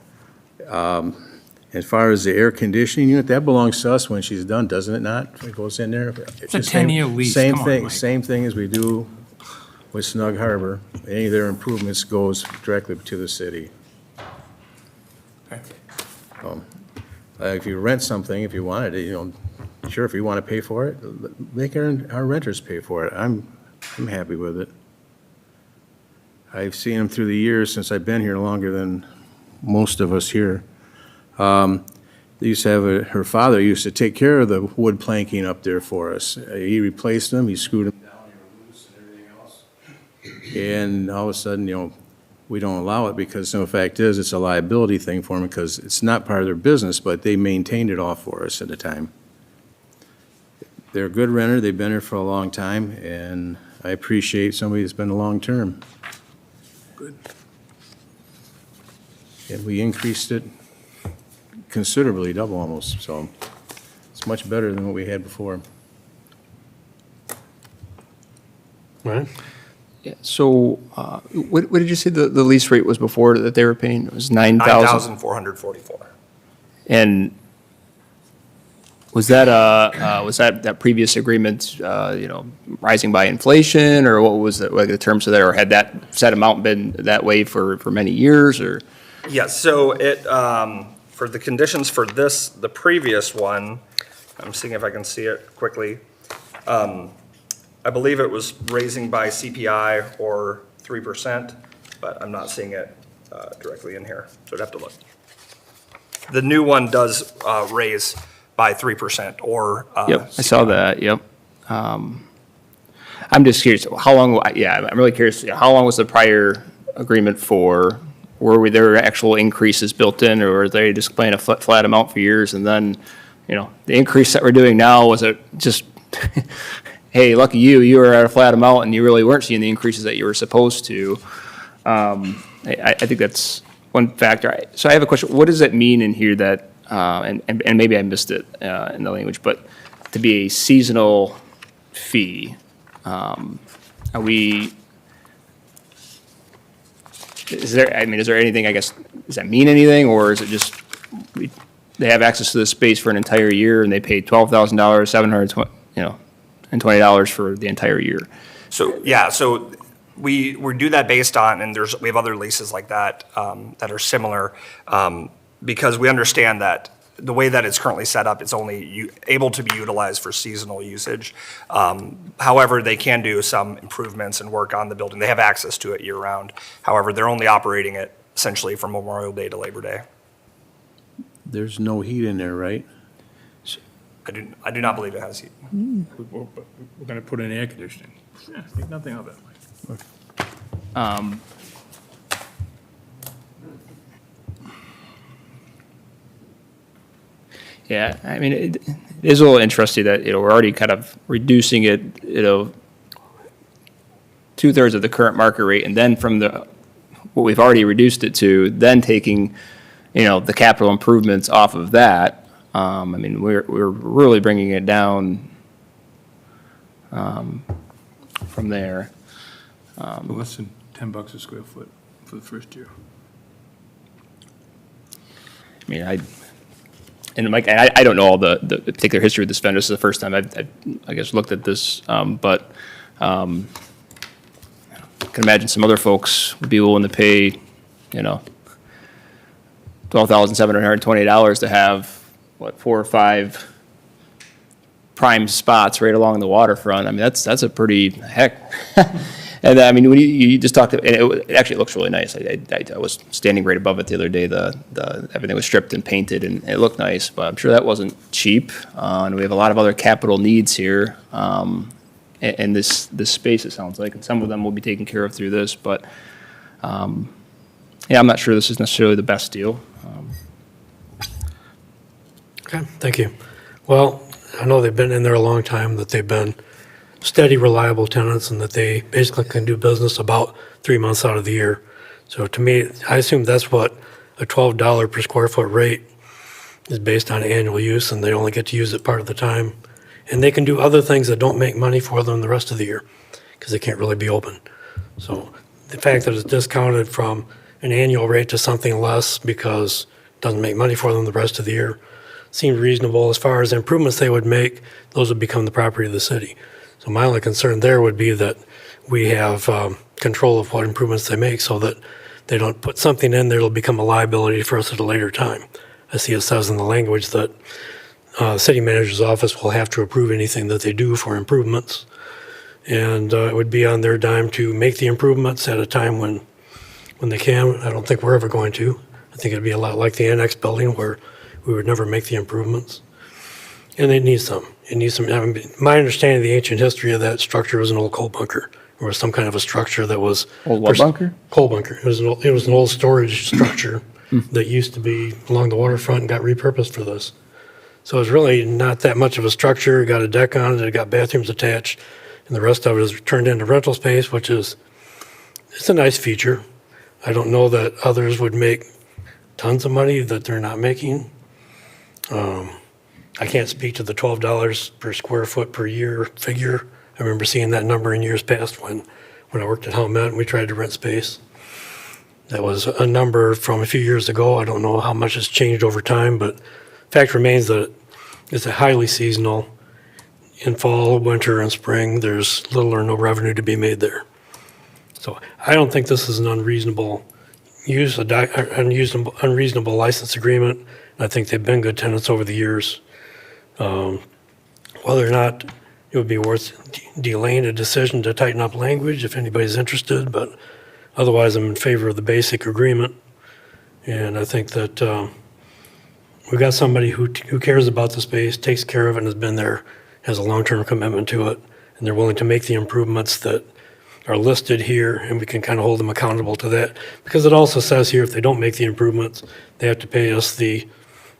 As far as the air conditioning unit, that belongs to us when she's done, doesn't it not? It goes in there? It's a 10-year lease, come on, Mike. Same thing as we do with Snug Harbor. Any of their improvements goes directly to the city. Okay. If you rent something, if you wanted it, sure, if you want to pay for it, make our renters pay for it. I'm happy with it. I've seen them through the years since I've been here longer than most of us here. They used to have her father used to take care of the wood planking up there for us. He replaced them, he screwed them down, they were loose and everything else. And all of a sudden, we don't allow it because the fact is it's a liability thing for them because it's not part of their business, but they maintained it all for us at the time. They're a good renter, they've been here for a long time, and I appreciate somebody that's been long-term. Good. And we increased it considerably, double almost, so it's much better than what we had before. Right? Yeah, so, what did you say the lease rate was before that they were paying? It was 9,000? $9,444. And was that that previous agreement, rising by inflation, or what was the terms of that, or had that set amount been that way for many years, or? Yes, so it, for the conditions for this, the previous one, I'm seeing if I can see it quickly. I believe it was raising by CPI or 3%, but I'm not seeing it directly in here, so I'd have to look. The new one does raise by 3% or. Yep, I saw that, yep. I'm just curious, how long, I'm really curious, how long was the prior agreement for? Were there actual increases built in, or were they just paying a flat amount for years? And then, the increase that we're doing now, was it just, hey, lucky you were at a flat amount and you really weren't seeing the increases that you were supposed to? I think that's one factor. So I have a question. What does it mean in here that, and maybe I missed it in the language, but to be a seasonal fee, are we, is there anything, I guess, does that mean anything, or is it just, they have access to the space for an entire year and they pay $12,000, $720 for the entire year? So, so we do that based on, and we have other leases like that that are similar, because we understand that the way that it's currently set up, it's only able to be utilized for seasonal usage. However, they can do some improvements and work on the building. They have access to it year-round. However, they're only operating it essentially from Memorial Day to Labor Day. There's no heat in there, right? I do not believe it has heat. We're going to put in air conditioning. Yeah, think nothing of it. Yeah, I mean, it is a little interesting that, we're already kind of reducing it, 2/3 of the current market rate, and then from what we've already reduced it to, then taking, the capital improvements off of that. I mean, we're really bringing it down from there. Less than $10 a square foot for the first year. I mean, and Mike, I don't know all the particular history of this vendor. This is the first time I guess, looked at this, but I can imagine some other folks would be willing to pay, $12,720 to have, 4 or 5 prime spots right along the waterfront. I mean, that's a pretty heck. And I mean, when you just talked, and it actually looks really nice. I was standing right above it the other day. Everything was stripped and painted, and it looked nice. But I'm sure that wasn't cheap. And we have a lot of other capital needs here, and this space, it sounds like, and some of them will be taken care of through this. But I'm not sure this is necessarily the best deal. Okay, thank you. Well, I know they've been in there a long time, that they've been steady, reliable tenants, and that they basically can do business about 3 months out of the year. So to me, I assume that's what a $12 per square foot rate is based on annual use, and they only get to use it part of the time. And they can do other things that don't make money for them the rest of the year, because they can't really be open. So the fact that it's discounted from an annual rate to something less because it doesn't make money for them the rest of the year seems reasonable. As far as improvements they would make, those would become the property of the city. So my only concern there would be that we have control of what improvements they make, so that they don't put something in there that'll become a liability for us at a later time. I see it says in the language that the city manager's office will have to approve anything that they do for improvements. And it would be on their dime to make the improvements at a time when they can. I don't think we're ever going to. I think it'd be a lot like the annex building, where we would never make the improvements. And it needs some. It needs some. I mean, my understanding of the ancient history of that structure was an old coal bunker, or some kind of a structure that was old what bunker? Coal bunker. It was an old storage structure that used to be along the waterfront and got repurposed for this. So it's really not that much of a structure. It got a deck on it. It got bathrooms attached. and the rest of it is turned into rental space, which is, it's a nice feature. I don't know that others would make tons of money that they're not making. I can't speak to the $12 per square foot per year figure. I remember seeing that number in years past when I worked at Howmet and we tried to rent space. That was a number from a few years ago. I don't know how much has changed over time, but fact remains that it's a highly seasonal. In fall, winter, and spring, there's little or no revenue to be made there. So I don't think this is an unreasonable unreasonable license agreement. I think they've been good tenants over the years. Whether or not it would be worth delaying a decision to tighten up language if anybody's interested, but otherwise I'm in favor of the basic agreement. And I think that we've got somebody who cares about the space, takes care of it, and has been there, has a long-term commitment to it, and they're willing to make the improvements that are listed here, and we can kind of hold them accountable to that. Because it also says here, if they don't make the improvements, they have to pay us the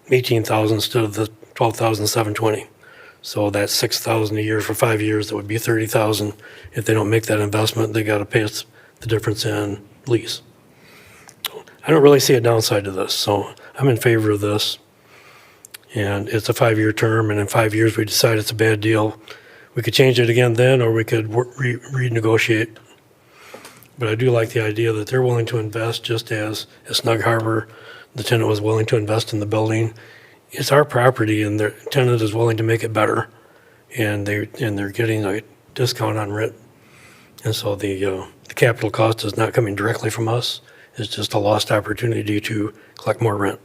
$18,000 instead of the $12,720. So that's $6,000 a year for 5 years. That would be $30,000. If they don't make that investment, they got to pay us the difference in lease. I don't really see a downside to this, so I'm in favor of this. And it's a 5-year term, and in 5 years we decide it's a bad deal. We could change it again then, or we could renegotiate. But I do like the idea that they're willing to invest, just as at Snug Harbor, the tenant was willing to invest in the building. It's our property, and the tenant is willing to make it better, and they're getting a discount on rent. And so the capital cost is not coming directly from us. It's just a lost opportunity to collect more rent.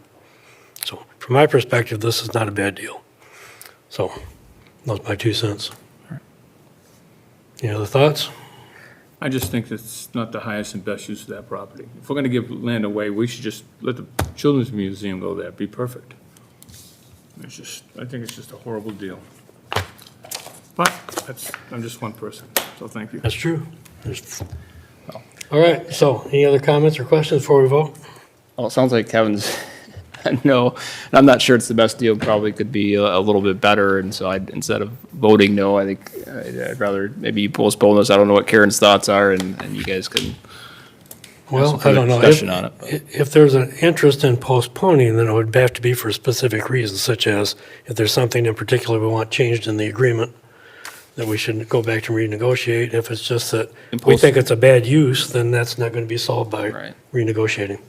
So from my perspective, this is not a bad deal. So those my 2 cents. Any other thoughts? I just think it's not the highest and best use of that property. If we're gonna give land away, we should just let the Children's Museum go there, be perfect. I think it's just a horrible deal. But I'm just one person, so thank you. That's true. All right, so any other comments or questions before we vote? Well, it sounds like Kevin's no, and I'm not sure it's the best deal, probably could be a little bit better, and so instead of voting no, I think I'd rather maybe postpone this. I don't know what Karen's thoughts are, and you guys can Well, I don't know. discussion on it. If there's an interest in postponing, then it would have to be for specific reasons, such as if there's something in particular we want changed in the agreement, that we should go back to renegotiate. If it's just that we think it's a bad use, then that's not going to be solved by renegotiating.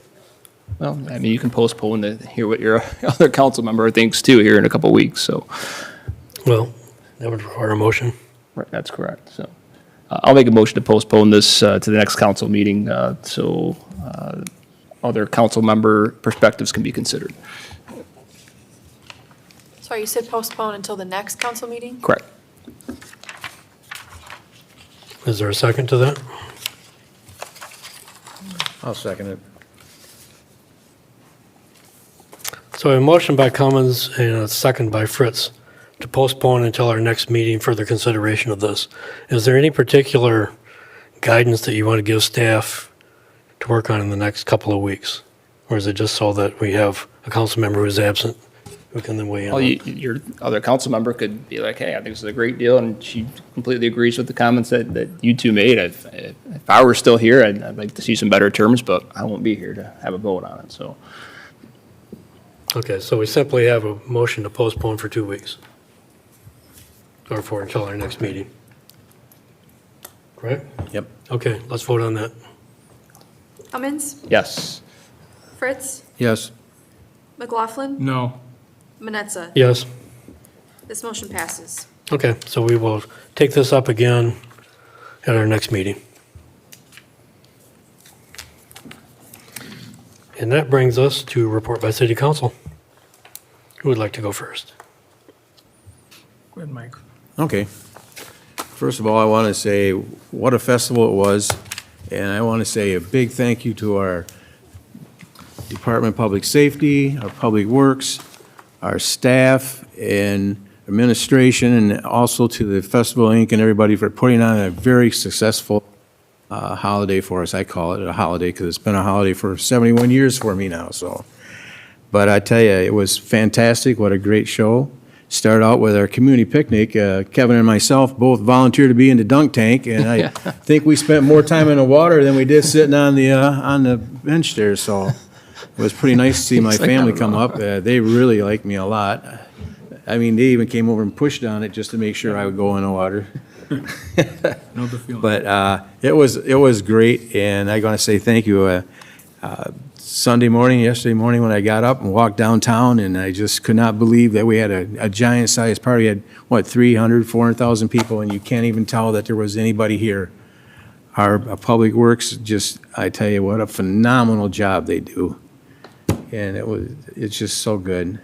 Well, I mean, you can postpone to hear what your other council member thinks too here in a couple of weeks, so. Well, that would require a motion. Right, that's correct, so. I'll make a motion to postpone this to the next council meeting, so other council member perspectives can be considered. Sorry, you said postpone until the next council meeting? Correct. Is there a second to that? I'll second it. So a motion by Cummins and a second by Fritz to postpone until our next meeting further consideration of this. Is there any particular guidance that you want to give staff to work on in the next couple of weeks? Or is it just so that we have a council member who's absent who can then weigh in? Well, your other council member could be like, hey, I think this is a great deal, and she completely agrees with the comments that you two made. If I were still here, I'd like to see some better terms, but I won't be here to have a vote on it, so. Okay, so we simply have a motion to postpone for 2 weeks. Or for until our next meeting. Correct? Yep. Okay, let's vote on that. Cummins? Yes. Fritz? Yes. McLaughlin? No. Manetza? Yes. This motion passes. Okay, so we will take this up again at our next meeting. And that brings us to report by city council. Who would like to go first? Go ahead, Mike. Okay. First of all, I want to say what a festival it was, and I want to say a big thank you to our Department of Public Safety, our Public Works, our staff and administration, and also to the Festival Inc. and everybody for putting on a very successful holiday for us. I call it a holiday because it's been a holiday for 71 years for me now, so. But I tell you, it was fantastic. What a great show. start out with our community picnic. Kevin and myself both volunteered to be in the dunk tank, and I think we spent more time in the water than we did sitting on the bench there, so it was pretty nice to see my family come up. They really liked me a lot. I mean, they even came over and pushed on it just to make sure I would go in the water. Know the feeling. But it was great, and I gotta say thank you. Yesterday morning when I got up and walked downtown, and I just could not believe that we had a giant-sized party. We had, 400,000 people, and you can't even tell that there was anybody here. Our Public Works, I tell you what, a phenomenal job they do. And it's just so good.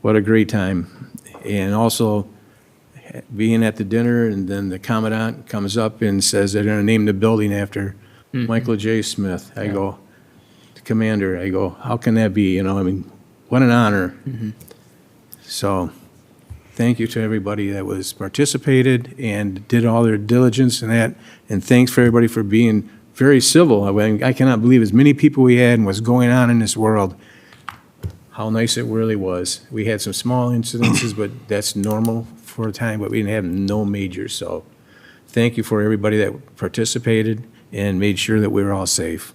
What a great time. And also, being at the dinner, and then the commandant comes up and says they're gonna name the building after Michael J. Smith. I go, the commander, how can that be? What an honor. So, thank you to everybody that was participated and did all their diligence and that, and thanks for everybody for being very civil. I cannot believe as many people we had and what's going on in this world, how nice it really was. We had some small incidences, but that's normal for a time, but we didn't have no majors, so thank you for everybody that participated and made sure that we were all safe.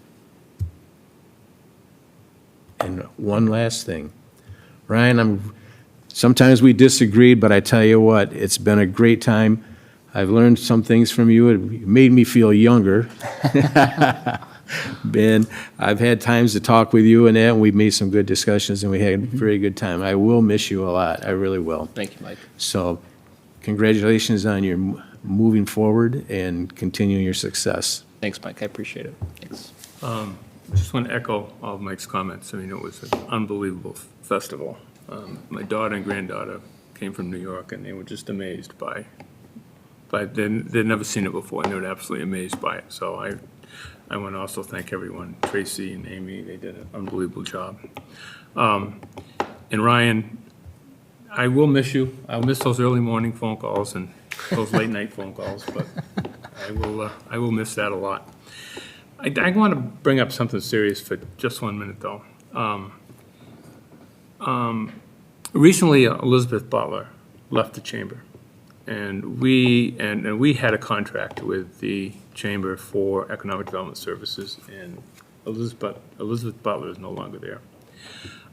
And one last thing. Ryan, sometimes we disagreed, but I tell you what, it's been a great time. I've learned some things from you. It made me feel younger. Ben, I've had times to talk with you and that, and we've made some good discussions, and we had a very good time. I will miss you a lot. I really will. Thank you, Mike. So congratulations on your moving forward and continuing your success. Thanks, Mike. I appreciate it. Thanks. I just want to echo all of Mike's comments. I mean, it was an unbelievable festival. My daughter and granddaughter came from New York, and they were just amazed they'd never seen it before, and they were absolutely amazed by it. So I want to also thank everyone, Tracy and Amy, they did an unbelievable job. And Ryan, I will miss you. I'll miss those early morning phone calls and those late night phone calls, but I will miss that a lot. I want to bring up something serious for just 1 minute, though. Recently, Elizabeth Butler left the chamber, and we had a contract with the Chamber for Economic Development Services, and Elizabeth Butler is no longer there.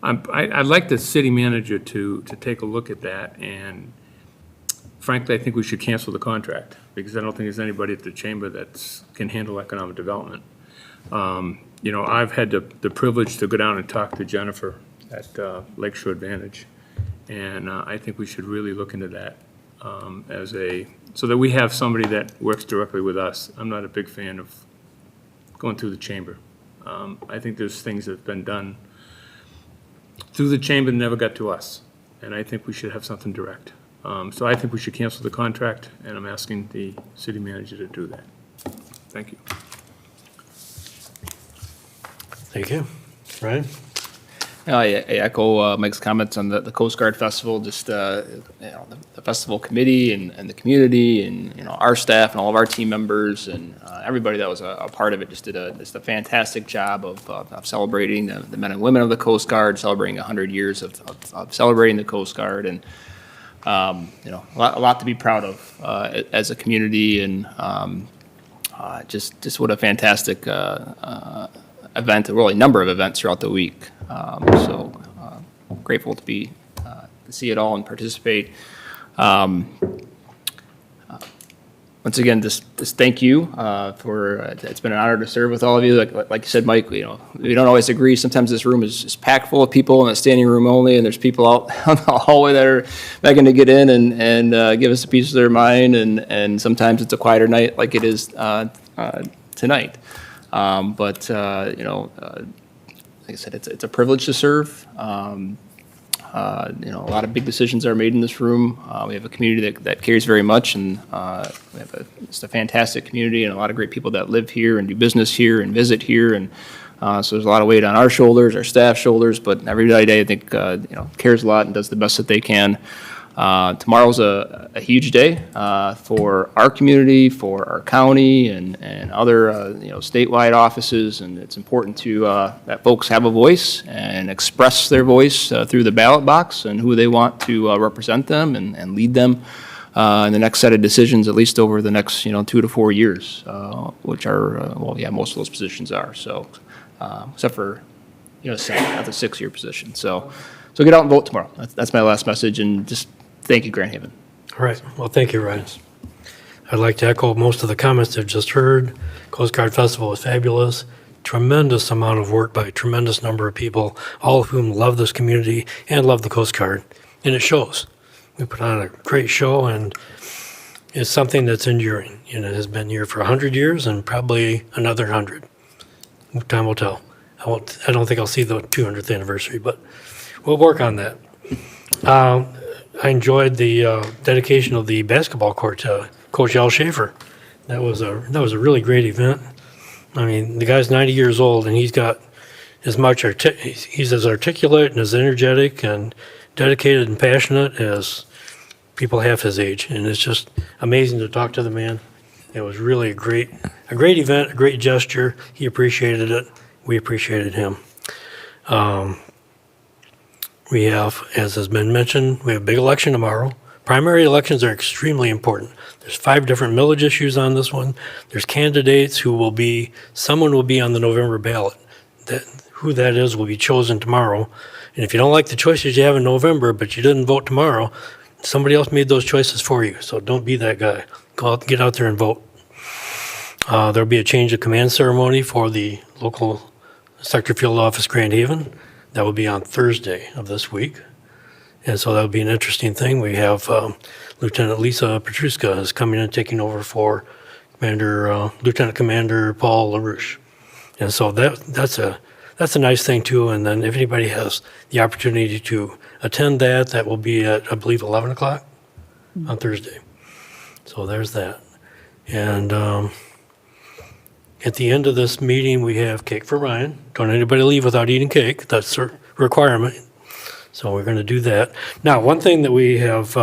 I'd like the city manager to take a look at that, and frankly, I think we should cancel the contract, because I don't think there's anybody at the chamber that can handle economic development. I've had the privilege to go down and talk to Jennifer at Lakeshore Advantage, and I think we should really look into that so that we have somebody that works directly with us. I'm not a big fan of going through the chamber. I think there's things that have been done through the chamber that never got to us, and I think we should have something direct. So I think we should cancel the contract, and I'm asking the city manager to do that. Thank you. Thank you. Ryan? I echo Mike's comments on the Coast Guard Festival, just the festival committee and the community and our staff and all of our team members and everybody that was a part of it just did a fantastic job of celebrating the men and women of the Coast Guard, celebrating 100 years of celebrating the Coast Guard, and a lot to be proud of as a community, and just what a fantastic event, a really number of events throughout the week. So grateful to see it all and participate. Once again, just thank you for. It's been an honor to serve with all of you. Like you said, Mike, we don't always agree. Sometimes this room is packed full of people in a standing room only, and there's people out on the hallway that are begging to get in and give us a piece of their mind. And sometimes it's a quieter night, like it is tonight. Like I said, it's a privilege to serve. A lot of big decisions are made in this room. We have a community that cares very much, and we have just a fantastic community and a lot of great people that live here and do business here and visit here. And so there's a lot of weight on our shoulders, our staff shoulders, but everybody, I think, cares a lot and does the best that they can. Tomorrow's a huge day for our community, for our county, and other statewide offices, and it's important to that folks have a voice and express their voice through the ballot box and who they want to represent them and lead them in the next set of decisions, at least over the next 2 to 4 years, which are most of those positions are. So except for Senate, that's a 6-year position. So get out and vote tomorrow. That's my last message, and just thank you, Grand Haven. All right. Well, thank you, Ryan. I'd like to echo most of the comments I've just heard. Coast Guard Festival was fabulous. Tremendous amount of work by a tremendous number of people, all of whom love this community and love the Coast Guard. And it shows. We put on a great show, and it's something that's enduring. It has been here for 100 years and probably another 100. Time will tell. I don't think I'll see the 200th anniversary, but we'll work on that. I enjoyed the dedication of the basketball court to Coach Al Schaefer. That was a really great event. I mean, the guy's 90 years old, and he's got as much he's as articulate and as energetic and dedicated and passionate as people half his age, and it's just amazing to talk to the man. It was really a great event, a great gesture. He appreciated it. We appreciated him. We have, as has been mentioned, we have a big election tomorrow. Primary elections are extremely important. There's 5 different millage issues on this one. There's candidates someone will be on the November ballot. Who that is will be chosen tomorrow. And if you don't like the choices you have in November, but you didn't vote tomorrow, somebody else made those choices for you. So don't be that guy. Get out there and vote. There'll be a change of command ceremony for the local Sector Field Office Grand Haven. That will be on Thursday of this week. And so that'll be an interesting thing. We have Lieutenant Lisa Petruska is coming in, taking over for Lieutenant Commander Paul LaRouche. And so that's a nice thing too. And then if anybody has the opportunity to attend that will be at, I believe, 11 o'clock on Thursday. So there's that. And at the end of this meeting, we have cake for Ryan. Don't anybody leave without eating cake. That's a requirement. So we're going to do that. Now, one thing that we have,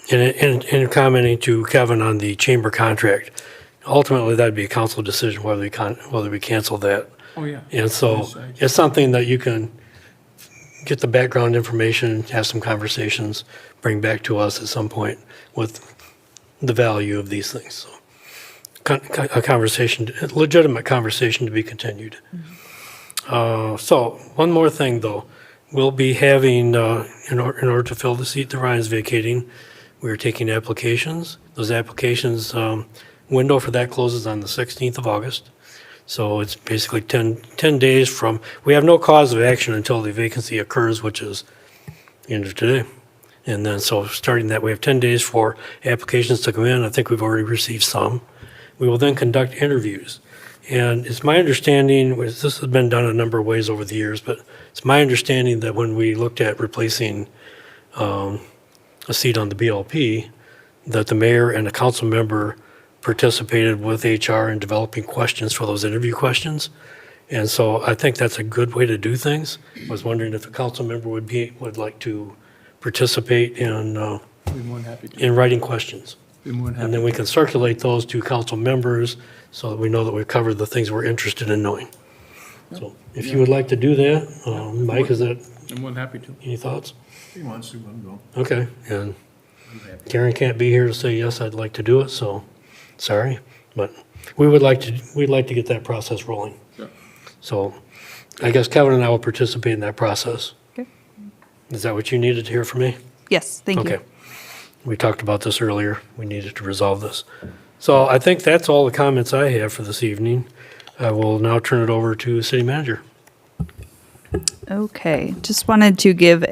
in commenting to Kevin on the chamber contract, ultimately that'd be a council decision whether we cancel that. Oh, yeah. And so it's something that you can get the background information, have some conversations, bring back to us at some point with the value of these things. So a legitimate conversation to be continued. So one more thing though, we'll be having, in order to fill the seat that Ryan's vacating, we're taking applications. Those applications, window for that closes on the 16th of August. So it's basically 10 days from, we have no cause of action until the vacancy occurs, which is the end of today. And then, so starting that, we have 10 days for applications to come in. I think we've already received some. We will then conduct interviews. And it's my understanding, this has been done a number of ways over the years, but it's my understanding that when we looked at replacing a seat on the BLP, that the mayor and a council member participated with HR in developing questions for those interview questions. And so I think that's a good way to do things. I was wondering if a council member would like to participate in Be more than happy to. in writing questions. Be more than happy And then we can circulate those to council members so that we know that we've covered the things we're interested in knowing. So if you would like to do that, Mike, is that, I'm more than happy to. any thoughts? He wants to, let him go. Okay, and Karen can't be here to say, yes, I'd like to do it, so, sorry. But we'd like to get that process rolling. Sure. So I guess Kevin and I will participate in that process. Okay. Is that what you needed to hear from me? Yes, thank you. Okay. We talked about this earlier. We needed to resolve this. So I think that's all the comments I have for this evening. I will now turn it over to City Manager. Okay, just wanted to give,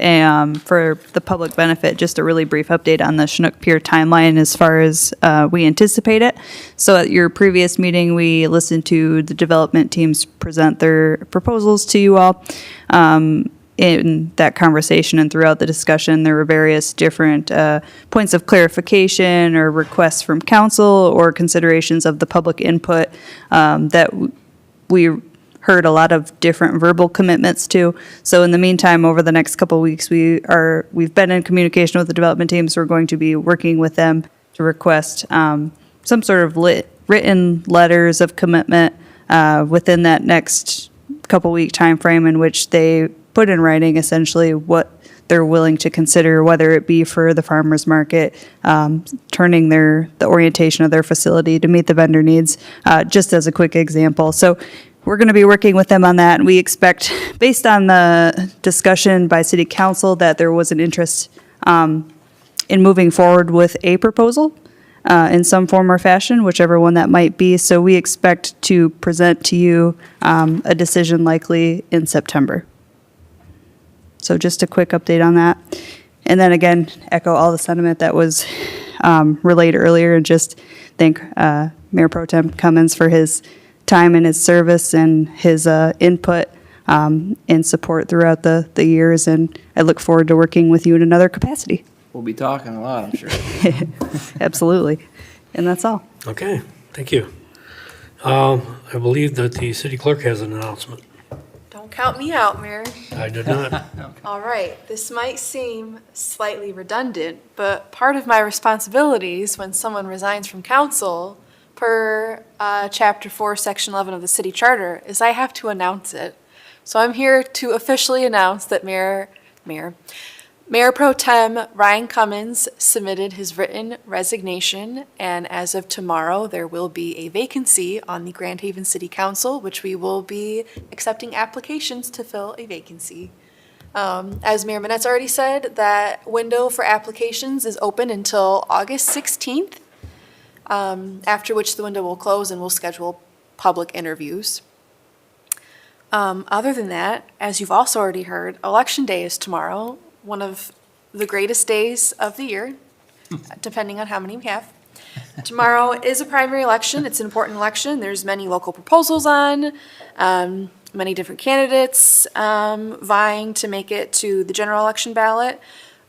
for the public benefit, just a really brief update on the Chinook Pier timeline as far as we anticipate it. So at your previous meeting, we listened to the development teams present their proposals to you all. In that conversation and throughout the discussion, there were various different points of clarification or requests from council or considerations of the public input that we heard a lot of different verbal commitments to. So in the meantime, over the next couple of weeks, we've been in communication with the development team, so we're going to be working with them to request some sort of written letters of commitment within that next couple week time frame in which they put in writing essentially what they're willing to consider, whether it be for the farmers market, turning the orientation of their facility to meet the vendor needs, just as a quick example. So we're going to be working with them on that, and we expect, based on the discussion by City Council, that there was an interest in moving forward with a proposal in some form or fashion, whichever one that might be. So we expect to present to you a decision likely in September. So just a quick update on that. And then again, echo all the sentiment that was relayed earlier, and just thank Mayor Pro Tem Cummins for his time and his service and his input and support throughout the years. And I look forward to working with you in another capacity. We'll be talking a lot, I'm sure. Absolutely. And that's all. Okay, thank you. I believe that the city clerk has an announcement. Don't count me out, Mayor. I did not. All right, this might seem slightly redundant, but part of my responsibilities when someone resigns from council per Chapter 4, Section 11 of the city charter is I have to announce it. So I'm here to officially announce that Mayor Pro Tem Ryan Cummins submitted his written resignation, and as of tomorrow, there will be a vacancy on the Grand Haven City Council, which we will be accepting applications to fill a vacancy. As Mayor Manette's already said, that window for applications is open until August 16th, after which the window will close and we'll schedule public interviews. Other than that, as you've also already heard, Election Day is tomorrow, one of the greatest days of the year, depending on how many we have. Tomorrow is a primary election. It's an important election. There's many local proposals on, many different candidates vying to make it to the general election ballot.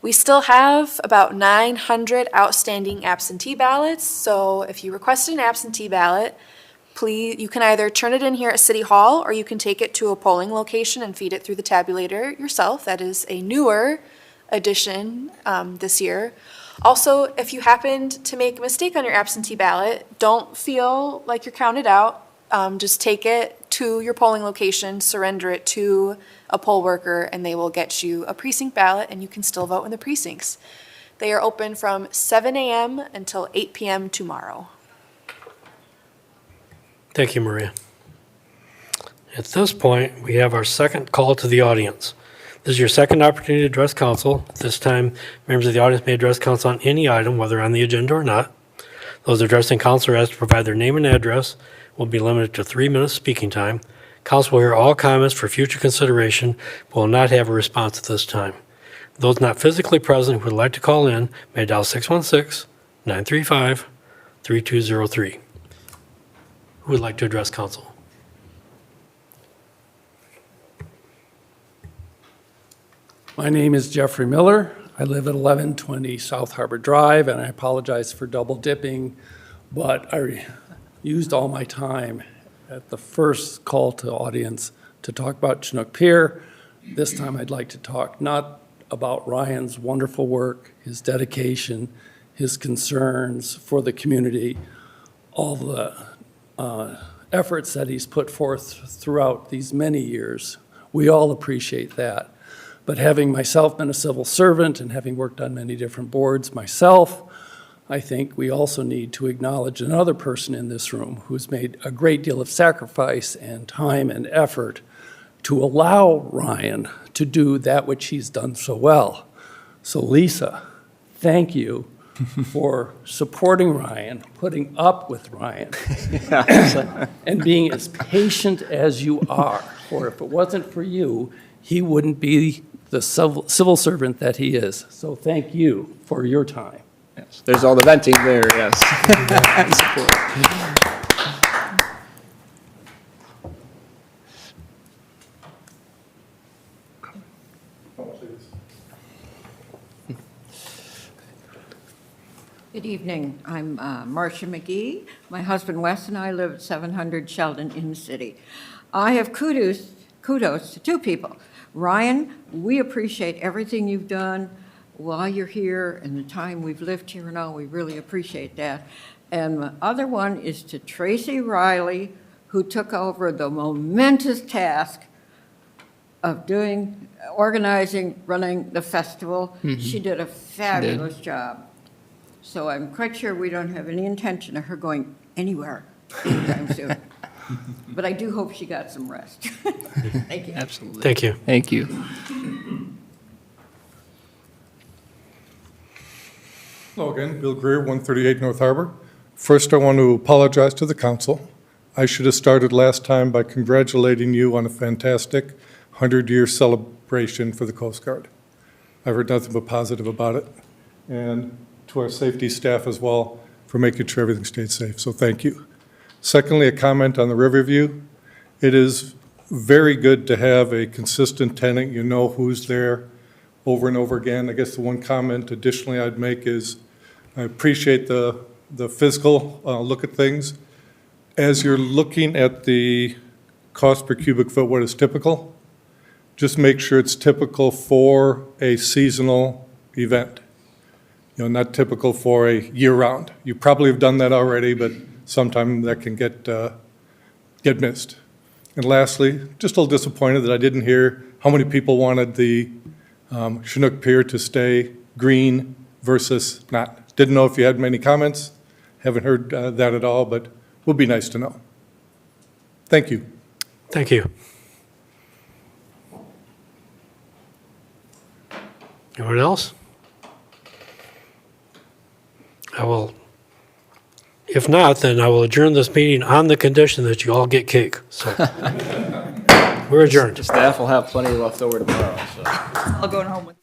We still have about 900 outstanding absentee ballots, so if you requested an absentee ballot, please, you can either turn it in here at City Hall, or you can take it to a polling location and feed it through the tabulator yourself. That is a newer addition this year. Also, if you happened to make a mistake on your absentee ballot, don't feel like you're counted out. Just take it to your polling location, surrender it to a poll worker, and they will get you a precinct ballot, and you can still vote in the precincts. They are open from 7 a.m. until 8 p.m. tomorrow. Thank you, Maria. At this point, we have our second call to the audience. This is your second opportunity to address council. This time, members of the audience may address council on any item, whether on the agenda or not. Those addressing council are asked to provide their name and address, will be limited to 3 minutes speaking time. Council will hear all comments for future consideration, but will not have a response at this time. Those not physically present who would like to call in may dial 616-935-3203. Who would like to address council? My name is Jeffrey Miller. I live at 1120 South Harbor Drive, and I apologize for double dipping, but I used all my time at the first call to audience to talk about Chinook Pier. This time I'd like to talk not about Ryan's wonderful work, his dedication, his concerns for the community, all the efforts that he's put forth throughout these many years. We all appreciate that. But having myself been a civil servant and having worked on many different boards myself, I think we also need to acknowledge another person in this room who's made a great deal of sacrifice and time and effort to allow Ryan to do that which he's done so well. So Lisa, thank you for supporting Ryan, putting up with Ryan, and being as patient as you are. For if it wasn't for you, he wouldn't be the civil servant that he is. So thank you for your time. Yes, there's all the venting there, yes. And support. Good evening. I'm Marcia McGee. My husband Wes and I live at 700 Sheldon in the city. I have kudos to two people. Ryan, we appreciate everything you've done while you're here and the time we've lived here and all. We really appreciate that. And the other one is to Tracy Riley, who took over the momentous task of organizing, running the festival. She did a fabulous job. So I'm quite sure we don't have any intention of her going anywhere anytime soon. But I do hope she got some rest. Thank you. Absolutely. Thank you. Thank you. Hello again, Bill Greer, 138 North Harbor. First, I want to apologize to the council. I should have started last time by congratulating you on a fantastic 100-year celebration for the Coast Guard. I've heard nothing but positive about it. And to our safety staff as well for making sure everything stayed safe, so thank you. Secondly, a comment on the Riverview. It is very good to have a consistent tenant. You know who's there over and over again. I guess the one comment additionally I'd make is I appreciate the physical look at things. As you're looking at the cost per cubic foot, what is typical, just make sure it's typical for a seasonal event. You know, not typical for a year-round. You probably have done that already, but sometimes that can get missed. And lastly, just a little disappointed that I didn't hear how many people wanted the Chinook Pier to stay green versus not. Didn't know if you had many comments. Haven't heard that at all, but would be nice to know. Thank you. Thank you. Anyone else? If not, then I will adjourn this meeting on the condition that you all get cake. So we're adjourned. Staff will have plenty left over tomorrow, so. I'll go home with